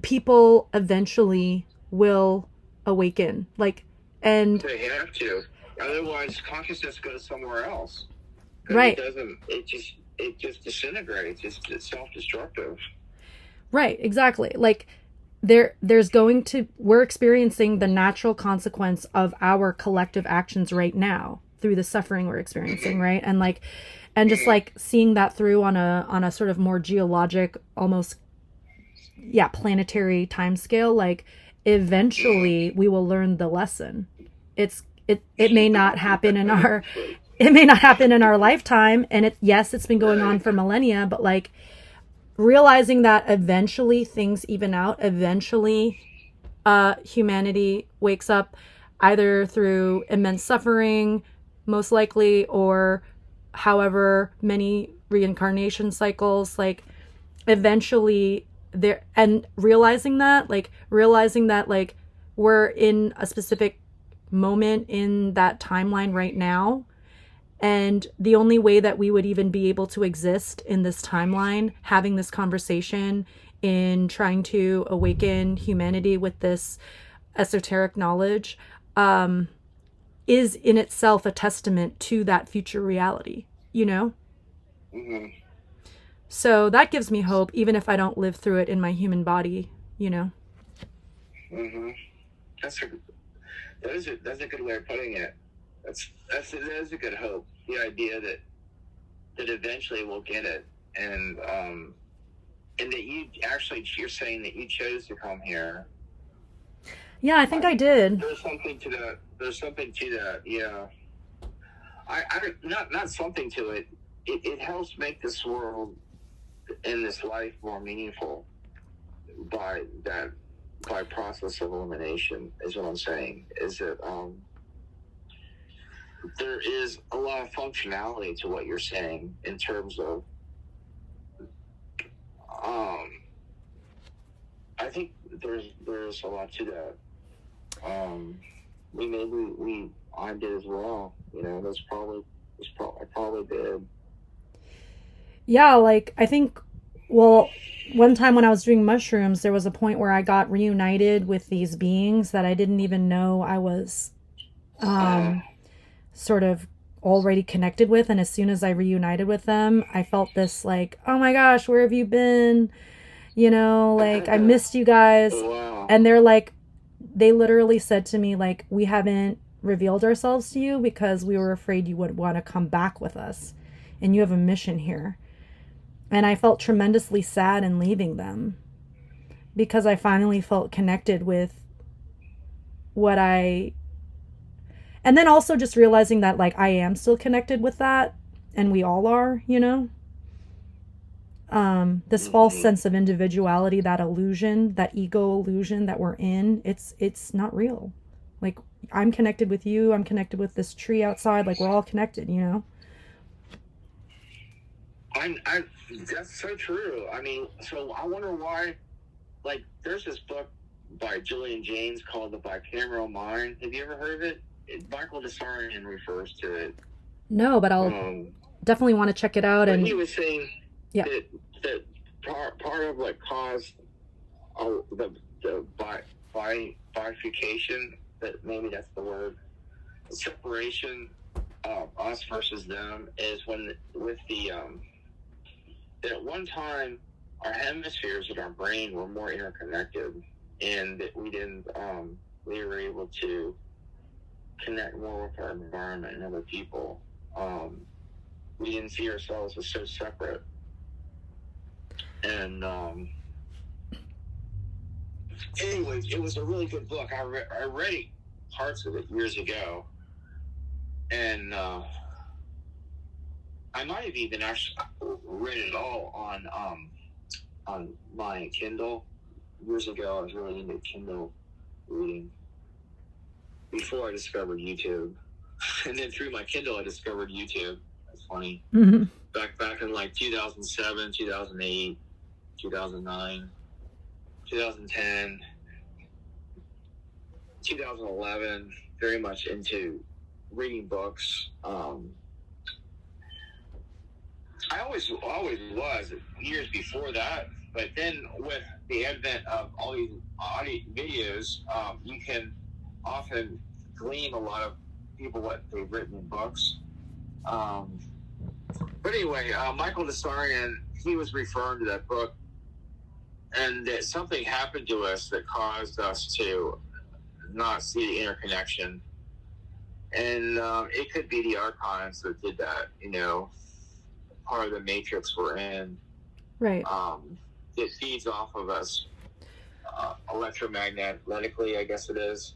people eventually will awaken. Like, and they have to, otherwise consciousness goes somewhere else. Right. It just disintegrates. It's self-destructive. Right, exactly. Like we're experiencing the natural consequence of our collective actions right now through the suffering we're experiencing, right? And like, and just like seeing that through on a sort of more geologic, almost, planetary time scale, like eventually we will learn the lesson. It may not happen in our lifetime, and it's been going on for millennia, but like realizing that eventually things even out, eventually humanity wakes up, either through immense suffering, most likely, or however many reincarnation cycles, like eventually there, and realizing that like we're in a specific moment in that timeline right now, and the only way that we would even be able to exist in this timeline, having this conversation, in trying to awaken humanity with this esoteric knowledge, is in itself a testament to that future reality, you know? Mm-hmm. So that gives me hope, even if I don't live through it in my human body, you know? Mm-hmm. That's a good way of putting it. That is a good hope. The idea that eventually we'll get it, and that you're saying that you chose to come here. Yeah, I think I did. There's something to that. Yeah. not something to it. It helps make this world and this life more meaningful by process of elimination, is what I'm saying. Is that there is a lot of functionality to what you're saying in terms of I think there's a lot to that. I did as well. You know, I probably did. Yeah, like I think, well, one time when I was doing mushrooms, there was a point where I got reunited with these beings that I didn't even know I was sort of already connected with. And as soon as I reunited with them, I felt this like, oh my gosh, where have you been? You know, like I missed you guys. Wow. And they're like, they literally said to me, like, we haven't revealed ourselves to you because we were afraid you would want to come back with us. And you have a mission here. And I felt tremendously sad in leaving them because I finally felt connected with what and then also just realizing that like I am still connected with that and we all are, you know, this false sense of individuality, that illusion, that ego illusion that we're in, it's not real. Like I'm connected with you. I'm connected with this tree outside. Like we're all connected, you know? That's so true. I mean, so I wonder why, like, there's this book by Julian Jaynes called The Bicameral Mind. Have you ever heard of it? Michael Desarian refers to it. No, but I'll definitely want to check it out. And he was saying that part of what caused the bifurcation, that maybe that's the word, the separation of us versus them, is when with the that at one time our hemispheres in our brain were more interconnected, and that we were able to connect more with our environment and other people. We didn't see ourselves as so separate. And anyways, it was a really good book. I read parts of it years ago, and I might have even actually read it all on my Kindle years ago. I was really into Kindle reading before I discovered YouTube, and then through my Kindle I discovered YouTube. That's funny. Mm-hmm. Back in like 2007, 2008, 2009, 2010, 2011. Very much into reading books. I always was years before that, but then with the advent of all these audio videos, you can often glean a lot of people what they've written in books. But anyway, Michael Desarian, he was referring to that book, and that something happened to us that caused us to not see the interconnection. And it could be the archons that did that, you know, part of the matrix we're in. Right. It feeds off of us electromagnetically, I guess it is.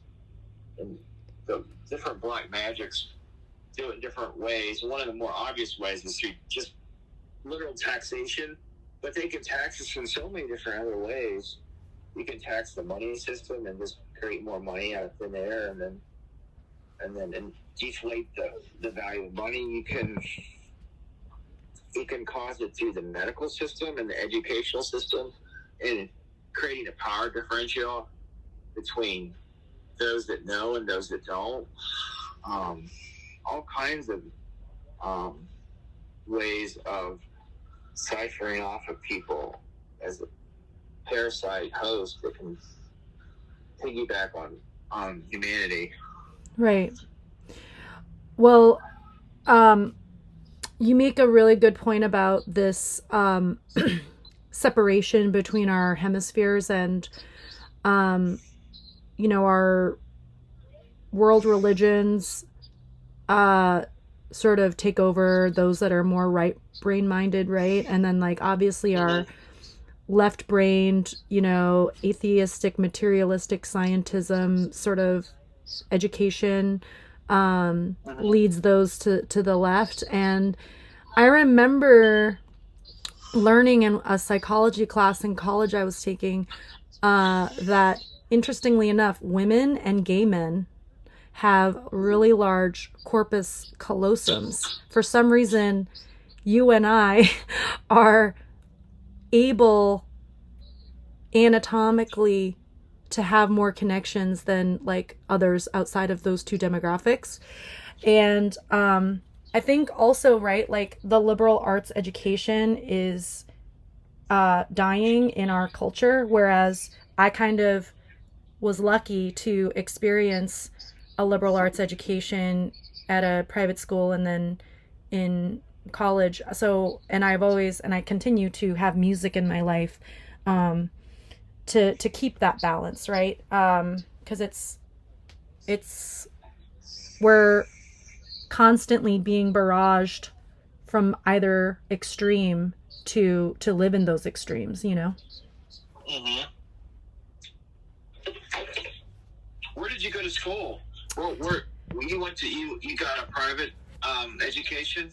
And the different black magics do it in different ways. One of the more obvious ways is through just literal taxation, but they can tax us in so many different other ways. You can tax the money system and just create more money out of thin air, and then deflate the value of money. You can cause it through the medical system and the educational system, and creating a power differential between those that know and those that don't. All kinds of ways of ciphering off of people as a parasite host that can piggyback on humanity. Right. Well, you make a really good point about this separation between our hemispheres, and you know, our world religions sort of take over those that are more right brain minded, right? And then like obviously our left brained, you know, atheistic, materialistic scientism sort of education leads those to the left. And I remember learning in a psychology class in college I was taking that, interestingly enough, women and gay men have really large corpus callosums. For some reason, you and I are able anatomically to have more connections than like others outside of those two demographics. And I think also, right, like the liberal arts education is dying in our culture, whereas I kind of was lucky to experience a liberal arts education at a private school and then in college. So, and I continue to have music in my life to keep that balance, right? Because we're constantly being barraged from either extreme to live in those extremes, you know? Mm-hmm. Where did you go to school? Where you went to? You got a private education?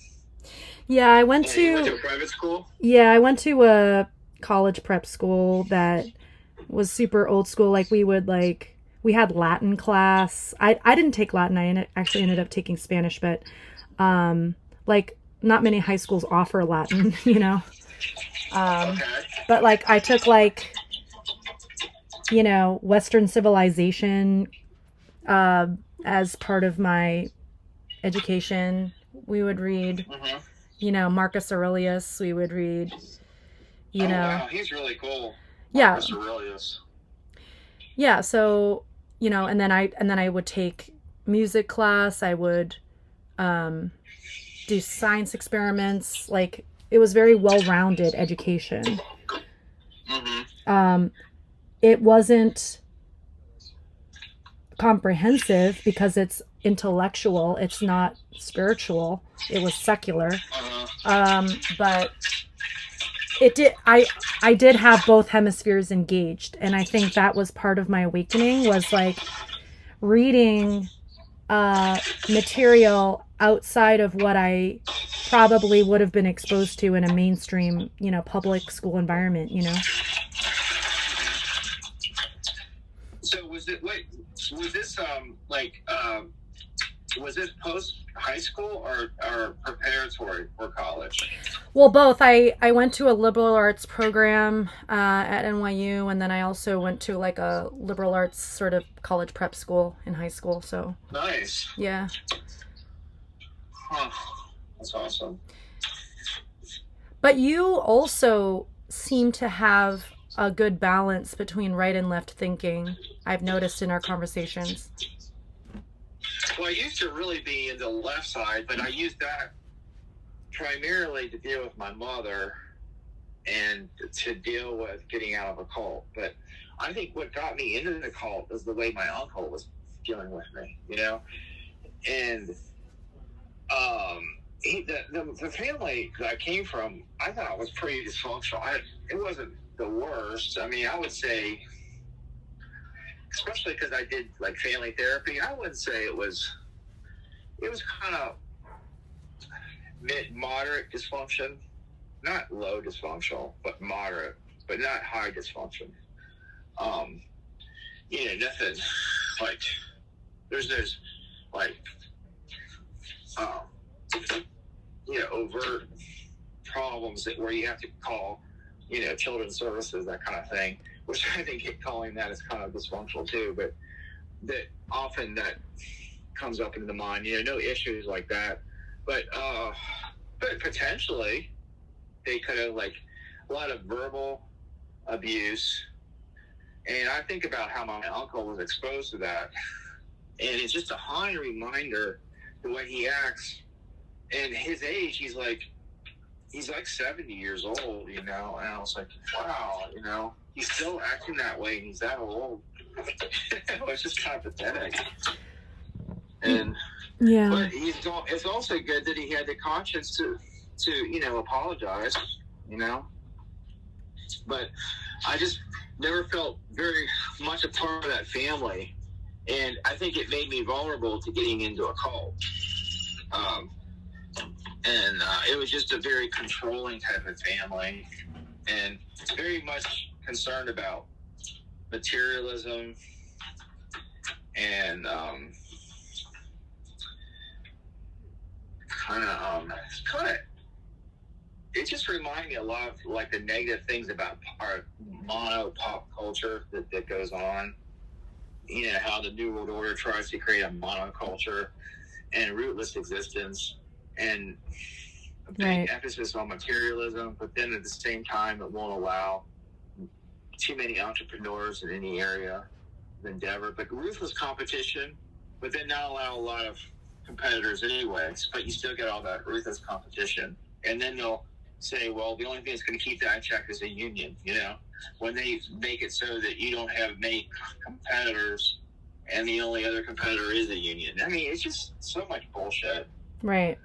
Yeah, I went You went to a private school? Yeah, I went to a college prep school that was super old school. Like we had Latin class. I didn't take Latin. I actually ended up taking Spanish, but like not many high schools offer Latin, you know. Okay. But like I took like, you know, Western civilization as part of my education. We would read, you know, Marcus Aurelius. We would read, you know. Wow, he's really cool. Yeah. Marcus Aurelius. Yeah, so, you know, and then I would take music class. I would do science experiments. Like it was very well-rounded education. It wasn't comprehensive because it's intellectual. It's not spiritual. It was secular. But it did. I did have both hemispheres engaged, and I think that was part of my awakening. Was like reading material outside of what I probably would have been exposed to in a mainstream, you know, public school environment. You know. So was this was this post high school or preparatory for college? Well, both. I went to a liberal arts program at NYU, and then I also went to like a liberal arts sort of college prep school in high school. So nice. Yeah. Huh. That's awesome. But you also seem to have a good balance between right and left thinking, I've noticed in our conversations. Well, I used to really be in the left side, but I used that primarily to deal with my mother and to deal with getting out of a cult. But I think what got me into the cult was the way my uncle was dealing with me, you know? And the family that I came from, I thought was pretty dysfunctional. It wasn't the worst. I mean, I would say, especially because I did like family therapy, I wouldn't say it was kind of moderate dysfunction, not low dysfunctional, but moderate, but not high dysfunction. You know, nothing like there's like you know, overt problems where you have to call, you know, children's services, that kind of thing, which I think calling that is kind of dysfunctional too, but that often that comes up into the mind, you know, no issues like that, but potentially they could have like a lot of verbal abuse. And I think about how my uncle was exposed to that, and it's just a high reminder the way he acts. And his age, he's like 70 years old, you know, and I was like, wow, you know, he's still acting that way and he's that old. It's just kind of pathetic. And yeah, but it's also good that he had the conscience to you know, apologize, you know. But I just never felt very much a part of that family, And I think it made me vulnerable to getting into a cult. Um, and it was just a very controlling type of family, and very much concerned about materialism and kind of it just reminded me a lot of like the negative things about our mono pop culture that goes on. You know, how the New World Order tries to create a monoculture and rootless existence, and a big emphasis on materialism, but then at the same time it won't allow too many entrepreneurs in any area of endeavor, but ruthless competition, but then not allow a lot of competitors anyways, but you still get all that ruthless competition. And then they'll say, well, the only thing that's going to keep that in check is a union, you know, when they make it so that you don't have many competitors and the only other competitor is a union. I mean, it's just so much bullshit. Right.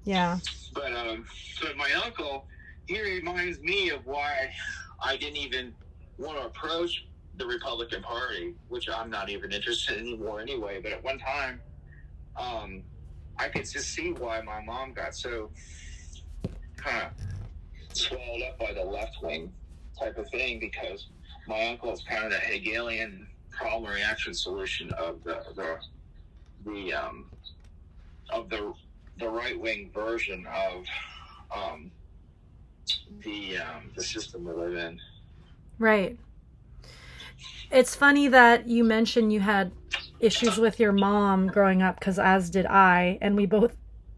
Yeah. But my uncle, he reminds me of why I didn't even want to approach the Republican Party, which I'm not even interested in anymore anyway. But at one time, I could just see why my mom got so kind of swallowed up by the left wing type of thing, because my uncle is kind of the Hegelian problem reaction solution of the right wing version of the system we live in. Right. It's funny that you mentioned you had issues with your mom growing up, because as did I, and we both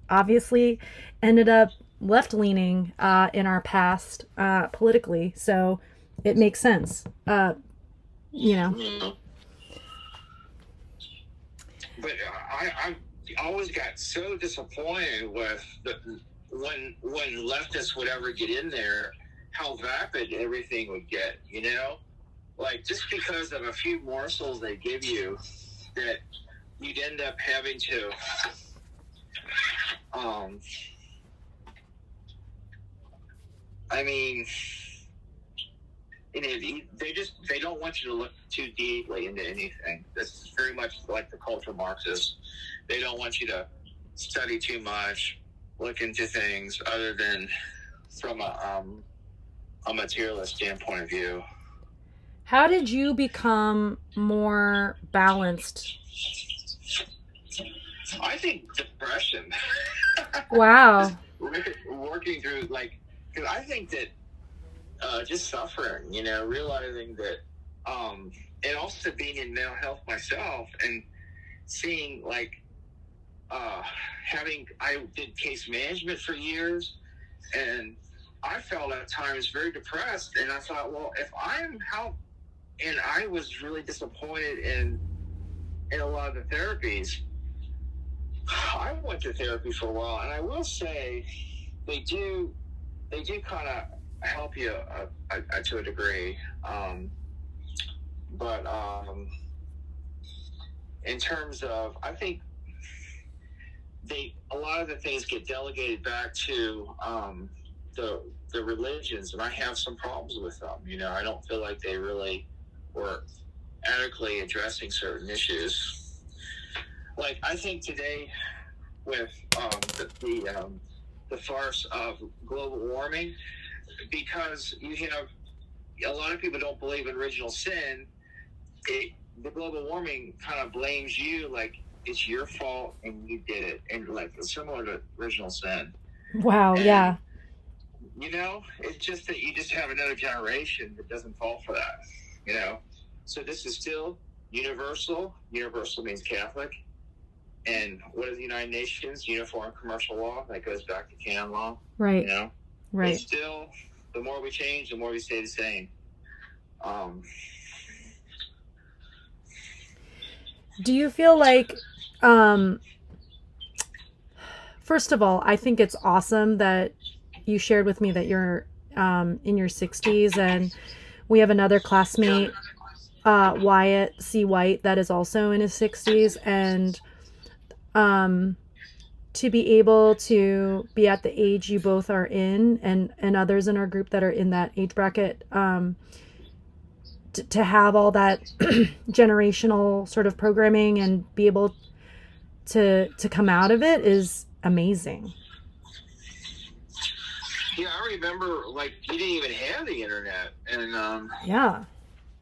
obviously ended up left-leaning in our past politically, so it makes sense. You know. Mm-hmm. But I always got so disappointed with when leftists would ever get in there, how vapid everything would get, you know? Like, just because of a few morsels they give you, that you'd end up having to I mean, you know, they don't want you to look too deeply into anything. That's very much like the culture Marxists. They don't want you to study too much, look into things other than from a materialist standpoint of view. How did you become more balanced? I think depression. Wow. Working through, like, because I think that just suffering, you know, realizing that, and also being in mental health myself and seeing, like, I did case management for years, and I felt at times very depressed, and I thought, well, and I was really disappointed in a lot of the therapies. I went to therapy for a while, and I will say they do kind of help you to a degree. But in terms of, I think a lot of the things get delegated back to the religions, and I have some problems with them. You know, I don't feel like they really were adequately addressing certain issues. Like, I think today with the farce of global warming, because you have a lot of people don't believe in original sin, the global warming kind of blames you, like it's your fault and you did it, and like similar to original sin. Wow. And, yeah. You know, it's just that you just have another generation that doesn't fall for that. You know, so this is still universal. Universal means Catholic. And what is the United Nations? Uniform commercial law. That goes back to canon law. Right. You know? Right. And still, the more we change, the more we stay the same. Do you feel like, first of all, I think it's awesome that you shared with me that you're in your 60s, and we have another classmate, Wyatt C. White, that is also in his 60s, and to be able to be at the age you both are in, and others in our group that are in that age bracket, to have all that generational sort of programming and be able to come out of it is amazing. Yeah, I remember, like, you didn't even have the internet, and Yeah.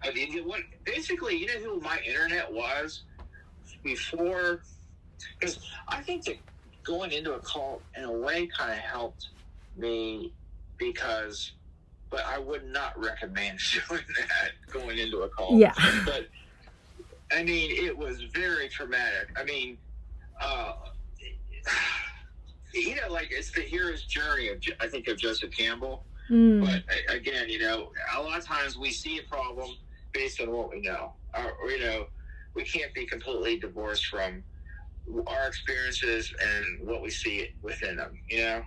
I mean, basically, you know who my internet was before? Because I think that going into a cult in a way kind of helped me, but I would not recommend doing that, going into a cult. Yeah. But I mean, it was very traumatic. I mean, you know, like, it's the hero's journey of Joseph Campbell. But again, you know, a lot of times we see a problem based on what we know. Or, you know, we can't be completely divorced from our experiences and what we see within them. You know,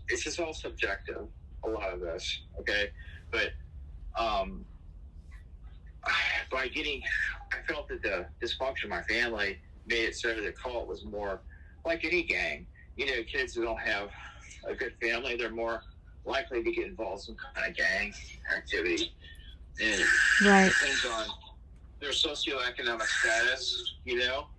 it's just all subjective, a lot of this. Okay, but I felt that the dysfunction of my family made it so that the cult was more like any gang. You know, kids who don't have a good family, they're more likely to get involved in some kind of gang activity. And Right. it depends on their socioeconomic status, you know.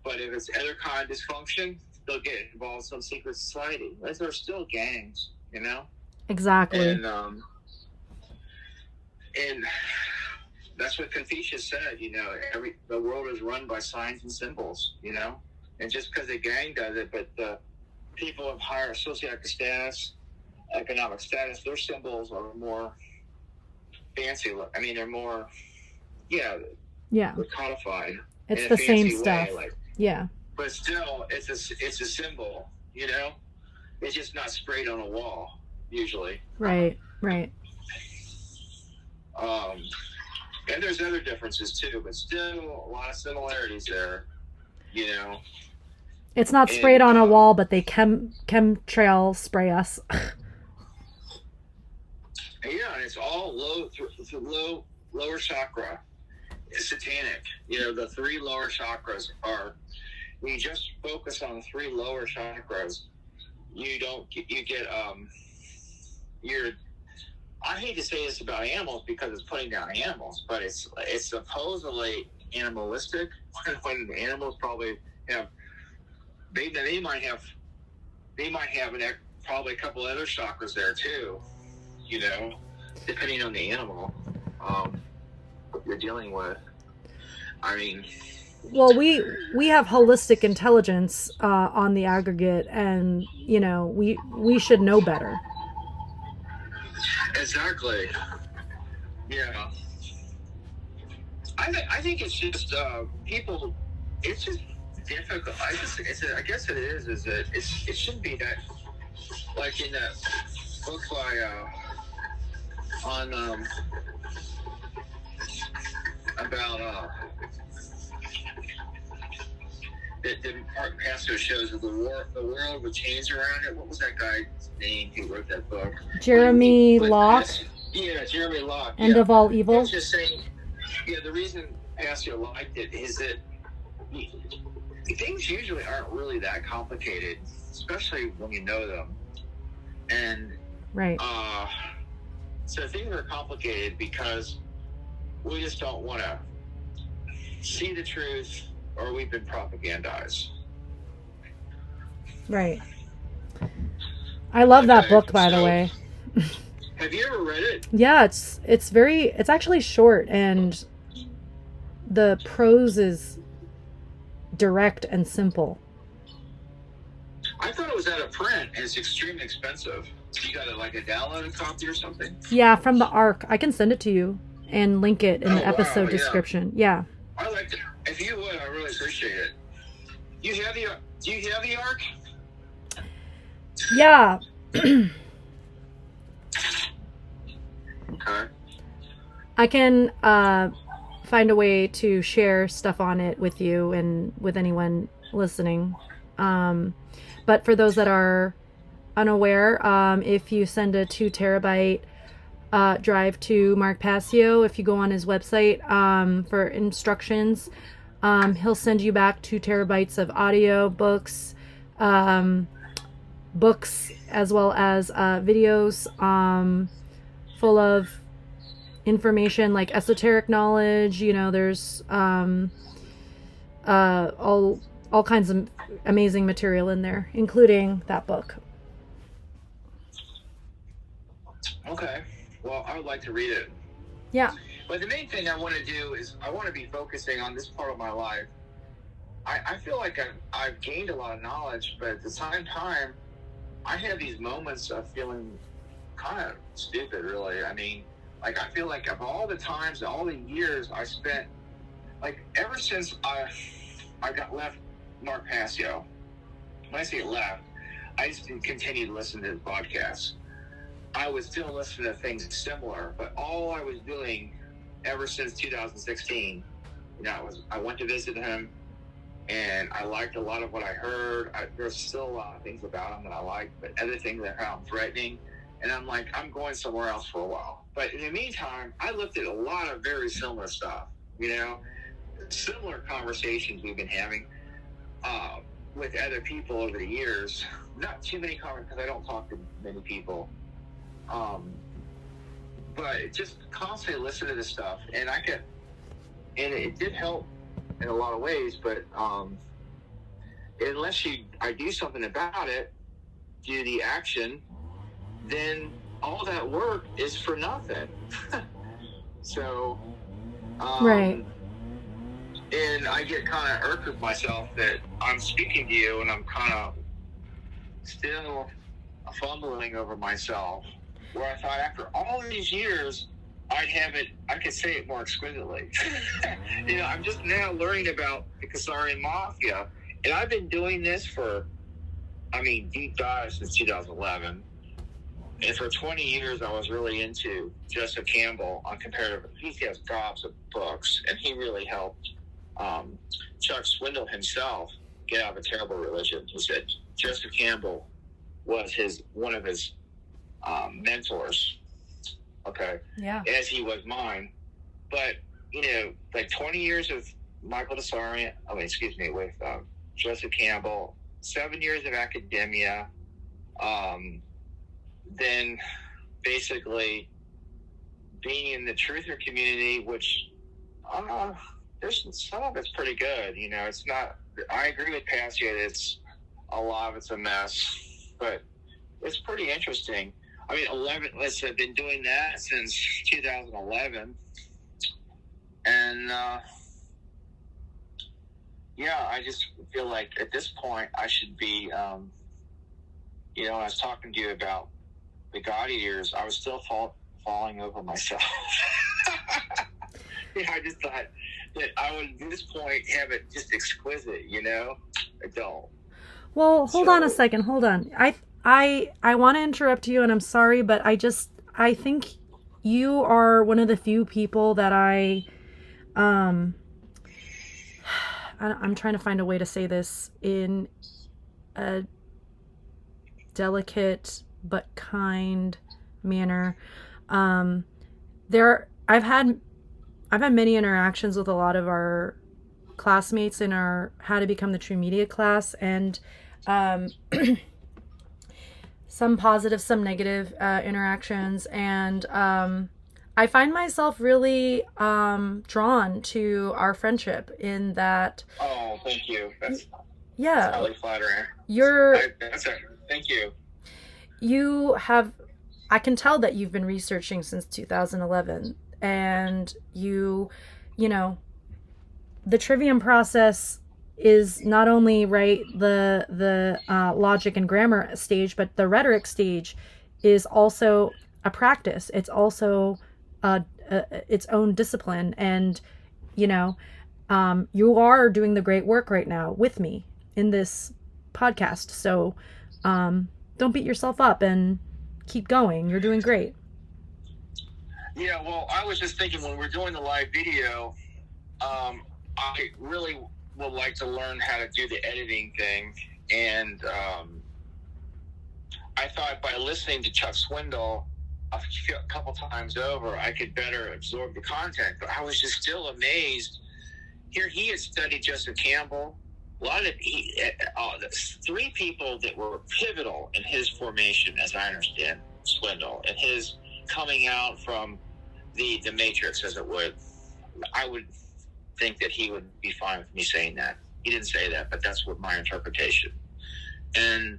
But if it's other kind of dysfunction, they'll get involved in some secret society. But they're still gangs, you know. Exactly. And that's what Confucius said. You know, the world is run by signs and symbols. You know, and just because a gang does it, but the people of higher economic status, their symbols are more fancy. I mean, they're more, yeah, they're codified. It's the same stuff. Yeah. But still, it's a symbol. You know, it's just not sprayed on a wall usually. Right. Right. And there's other differences too, but still a lot of similarities there. You know. It's not sprayed on a wall, but they chemtrail spray us. Yeah, and it's all lower chakra. It's satanic. You know, the 3 lower chakras are. When you just focus on the 3 lower chakras, you get I hate to say this about animals because it's putting down animals, but it's supposedly animalistic when animals probably have. They might have probably a couple other chakras there too, you know, depending on the animal what you're dealing with. I mean, well, we have holistic intelligence on the aggregate, and you know we should know better. Exactly. Yeah. I think it's just people. It's just difficult. I guess it is. Is that it shouldn't be that, like in that book by about the Mark Pastor shows of the world with chains around it. What was that guy's name who wrote that book? Jeremy Locke. Yeah, Jeremy Locke. End of All Evil. I was just saying. Yeah, the reason Pastor liked it is that things usually aren't really that complicated, especially when you know them. And right. So things are complicated because we just don't want to see the truth, or we've been propagandized. Right. I love that book, by the way. Have you ever read it? Yeah, it's actually short, and the prose is direct and simple. I thought it was out of print, and it's extremely expensive. You got like a downloaded copy or something? Yeah, from the Arc. I can send it to you and link it in the episode description. Yeah. I like it. If you would, I really appreciate it. Do you have the Arc? Yeah. Okay. I can find a way to share stuff on it with you and with anyone listening. But for those that are unaware, if you send a 2 terabyte drive to Mark Passio, if you go on his website for instructions, he'll send you back 2 terabytes of audio books, as well as videos full of information, like esoteric knowledge. There's all kinds of amazing material in there, including that book. Okay. Well, I would like to read it. Yeah. But the main thing I want to do is I want to be focusing on this part of my life. I feel like I've gained a lot of knowledge, but at the same time, I have these moments of feeling kind of stupid, really. I mean, like, I feel like of all the times, all the years I spent, like, ever since I got left Mark Passio, when I say left, I just continued to listen to his podcasts. I was still listening to things similar, but all I was doing ever since 2016, I went to visit him, and I liked a lot of what I heard. There's still a lot of things about him that I like, but other things that I found threatening. And I'm like, I'm going somewhere else for a while. But in the meantime, I looked at a lot of very similar stuff, similar conversations we've been having with other people over the years. Not too many conversations, because I don't talk to many people. But just constantly listen to this stuff, and it did help in a lot of ways, but unless I do something about it, do the action, then all that work is for nothing. So, right. And I get kind of irked with myself that I'm speaking to you and I'm kind of still fumbling over myself, where I thought after all these years, I could say it more exquisitely. I'm just now learning about the Khazarian Mafia, and I've been doing this for, deep dive since 2011. And for 20 years, I was really into Joseph Campbell on comparative. He has gobs of books, and he really helped Chuck Swindoll himself get out of a terrible religion. He said Joseph Campbell was one of his mentors. Okay. Yeah. As he was mine. But, like 20 years of Michael Tsarian, with Joseph Campbell, 7 years of academia, then basically being in the truther community, which there's some of it's pretty good. It's not, I agree with Passio, a lot of it's a mess, but it's pretty interesting. I've been doing that since 2011. And, I just feel like at this point I should be, I was talking to you about the God Eaters, I was still falling over myself. I just thought that I would, at this point, have it just exquisite, I don't. Well, hold on a second. Hold on. I want to interrupt you, and I'm sorry, but I think you are one of the few people that I'm trying to find a way to say this in a delicate but kind manner. I've had many interactions with a lot of our classmates in our How to Become the True Media class, and some positive, some negative interactions, and I find myself really drawn to our friendship in that. Oh, thank you. That's really flattering. Thank you. You have, I can tell that you've been researching since 2011, and the trivium process is not only the logic and grammar stage, but the rhetoric stage is also a practice. It's also its own discipline, and you are doing the great work right now with me in this podcast. So don't beat yourself up and keep going. You're doing great. Yeah, well, I was just thinking when we're doing the live video, I really would like to learn how to do the editing thing. And I thought by listening to Chuck Swindoll a couple times over, I could better absorb the content. But I was just still amazed. Here he had studied Joseph Campbell. A lot of three people that were pivotal in his formation, as I understand Swindoll, and his coming out from the Matrix, as it would. I would think that he would be fine with me saying that. He didn't say that, but that's what my interpretation. And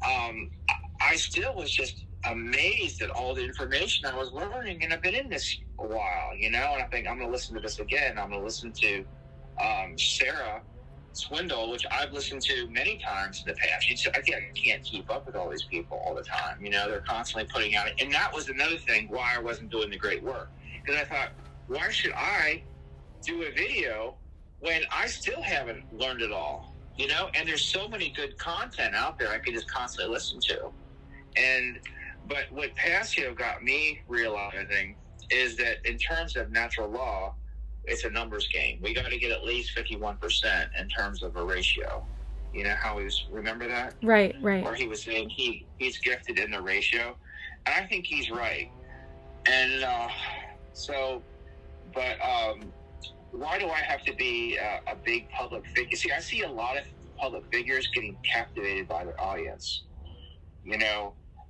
I still was just amazed at all the information I was learning, and I've been in this a while, and I think I'm going to listen to this again. I'm going to listen to Sarah Swindle, which I've listened to many times in the past. I can't keep up with all these people all the time. They're constantly putting out it. And that was another thing why I wasn't doing the great work. Because I thought, why should I do a video when I still haven't learned it all? And there's so many good content out there I could just constantly listen to. But what Passio got me realizing is that in terms of natural law, it's a numbers game. We got to get at least 51% in terms of a ratio. How he was, remember that? Right. Or he was saying he's gifted in the ratio. And I think he's right. And why do I have to be a big public figure? See, I see a lot of public figures getting captivated by their audience.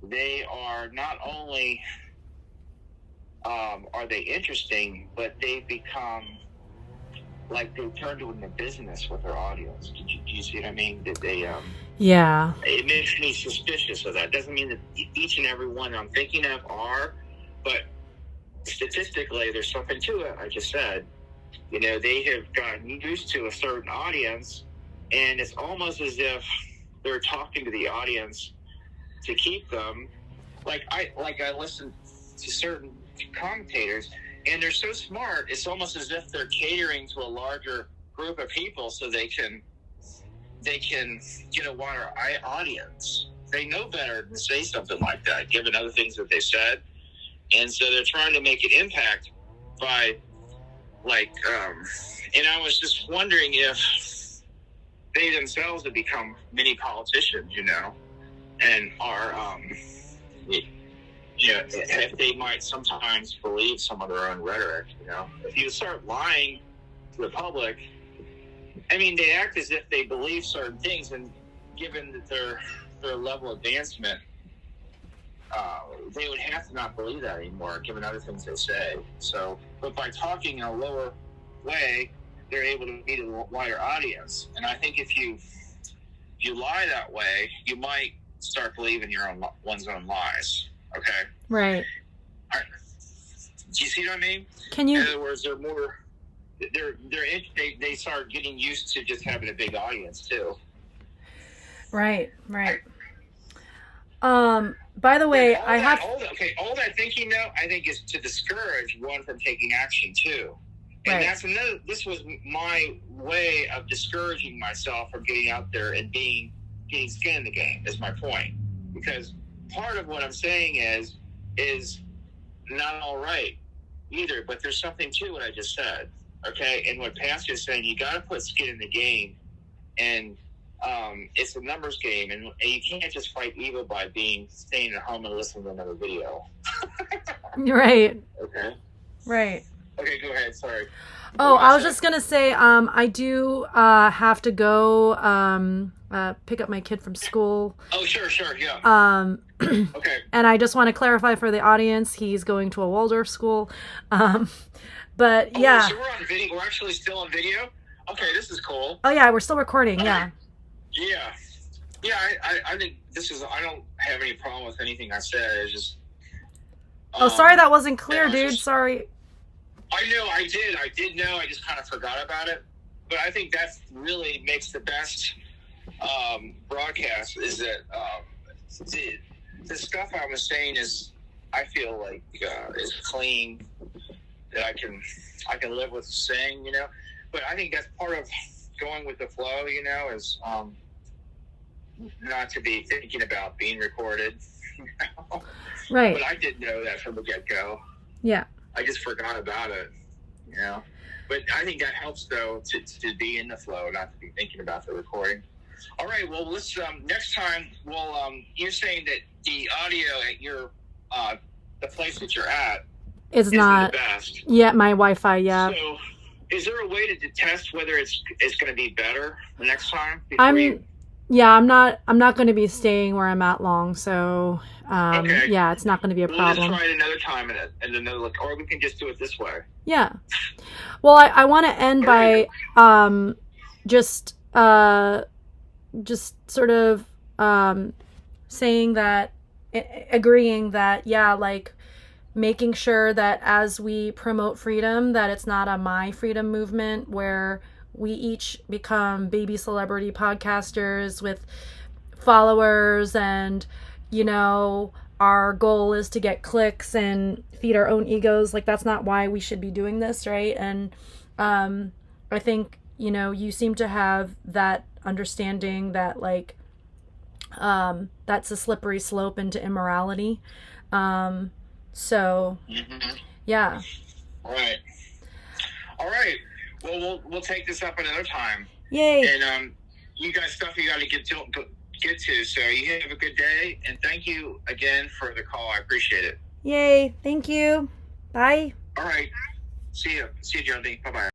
They are not only are they interesting, but they've become like they've turned into a business with their audience. Do you see what I mean? That they yeah. It makes me suspicious of that. Doesn't mean that each and every one I'm thinking of are, but statistically, there's something to it. I just said, they have gotten used to a certain audience, and it's almost as if they're talking to the audience to keep them. Like I listen to certain commentators, and they're so smart. It's almost as if they're catering to a larger group of people, so they can get a wider audience. They know better than to say something like that, given other things that they said, and so they're trying to make an impact by, and I was just wondering if they themselves have become mini politicians, and are, if they might sometimes believe some of their own rhetoric, If you start lying to the public, they act as if they believe certain things, and given that their level of advancement, they would have to not believe that anymore, given other things they say. So, but by talking in a lower way, they're able to meet a wider audience. And I think if you lie that way, you might start believing one's own lies. Okay. Right. All right. Do you see what I mean? Can you? In other words, they start getting used to just having a big audience too. Right. By the way, all that thinking though, I think is to discourage one from taking action too. And that's another, this was my way of discouraging myself from getting out there and getting skin in the game, is my point. Because part of what I'm saying is not all right either, but there's something to what I just said. Okay. And what Pastor is saying, you got to put skin in the game, and it's a numbers game, and you can't just fight evil by staying at home and listening to another video. Right. Okay. Right. Okay, go ahead. Sorry. Oh, I was just gonna say, I do have to go pick up my kid from school. Oh, sure, yeah. Okay. And I just want to clarify for the audience, he's going to a Waldorf school. But yeah. So we're on video. We're actually still on video. Okay, this is cool. Oh yeah, we're still recording. Yeah. Yeah. I think this is. I don't have any problem with anything I said. It's just. Sorry that wasn't clear, dude. Sorry. I know I did know. I just kind of forgot about it. But I think that really makes the best broadcast. Is that the stuff I was saying is, I feel like is clean, that I can live with saying, But I think that's part of going with the flow, is not to be thinking about being recorded. Right. But I did know that from the get-go. Yeah. I just forgot about it, But I think that helps, though, to be in the flow, not to be thinking about the recording. All right, well, let's next time. You're saying that the audio at your the place that you're at is not the best. Yeah, my Wi-Fi. Yeah. So, is there a way to test whether it's going to be better the next time? Yeah, I'm not going to be staying where I'm at long, so Okay. yeah, it's not going to be a We'll problem. just try it another time and another look, or we can just do it this way. Yeah. Well, I want to end by just sort of saying that, agreeing that, yeah, like making sure that as we promote freedom, that it's not a my freedom movement where we each become baby celebrity podcasters with followers, and our goal is to get clicks and feed our own egos. Like, that's not why we should be doing this, right? And I think you seem to have that understanding that, like, that's a slippery slope into immorality. So yeah. All right. Well, we'll take this up another time. Yay. And you guys stuff you got to get to. So you have a good day, and thank you again for the call. I appreciate it. Yay. Thank you. Bye. All right. See you, Jonathan. Bye bye.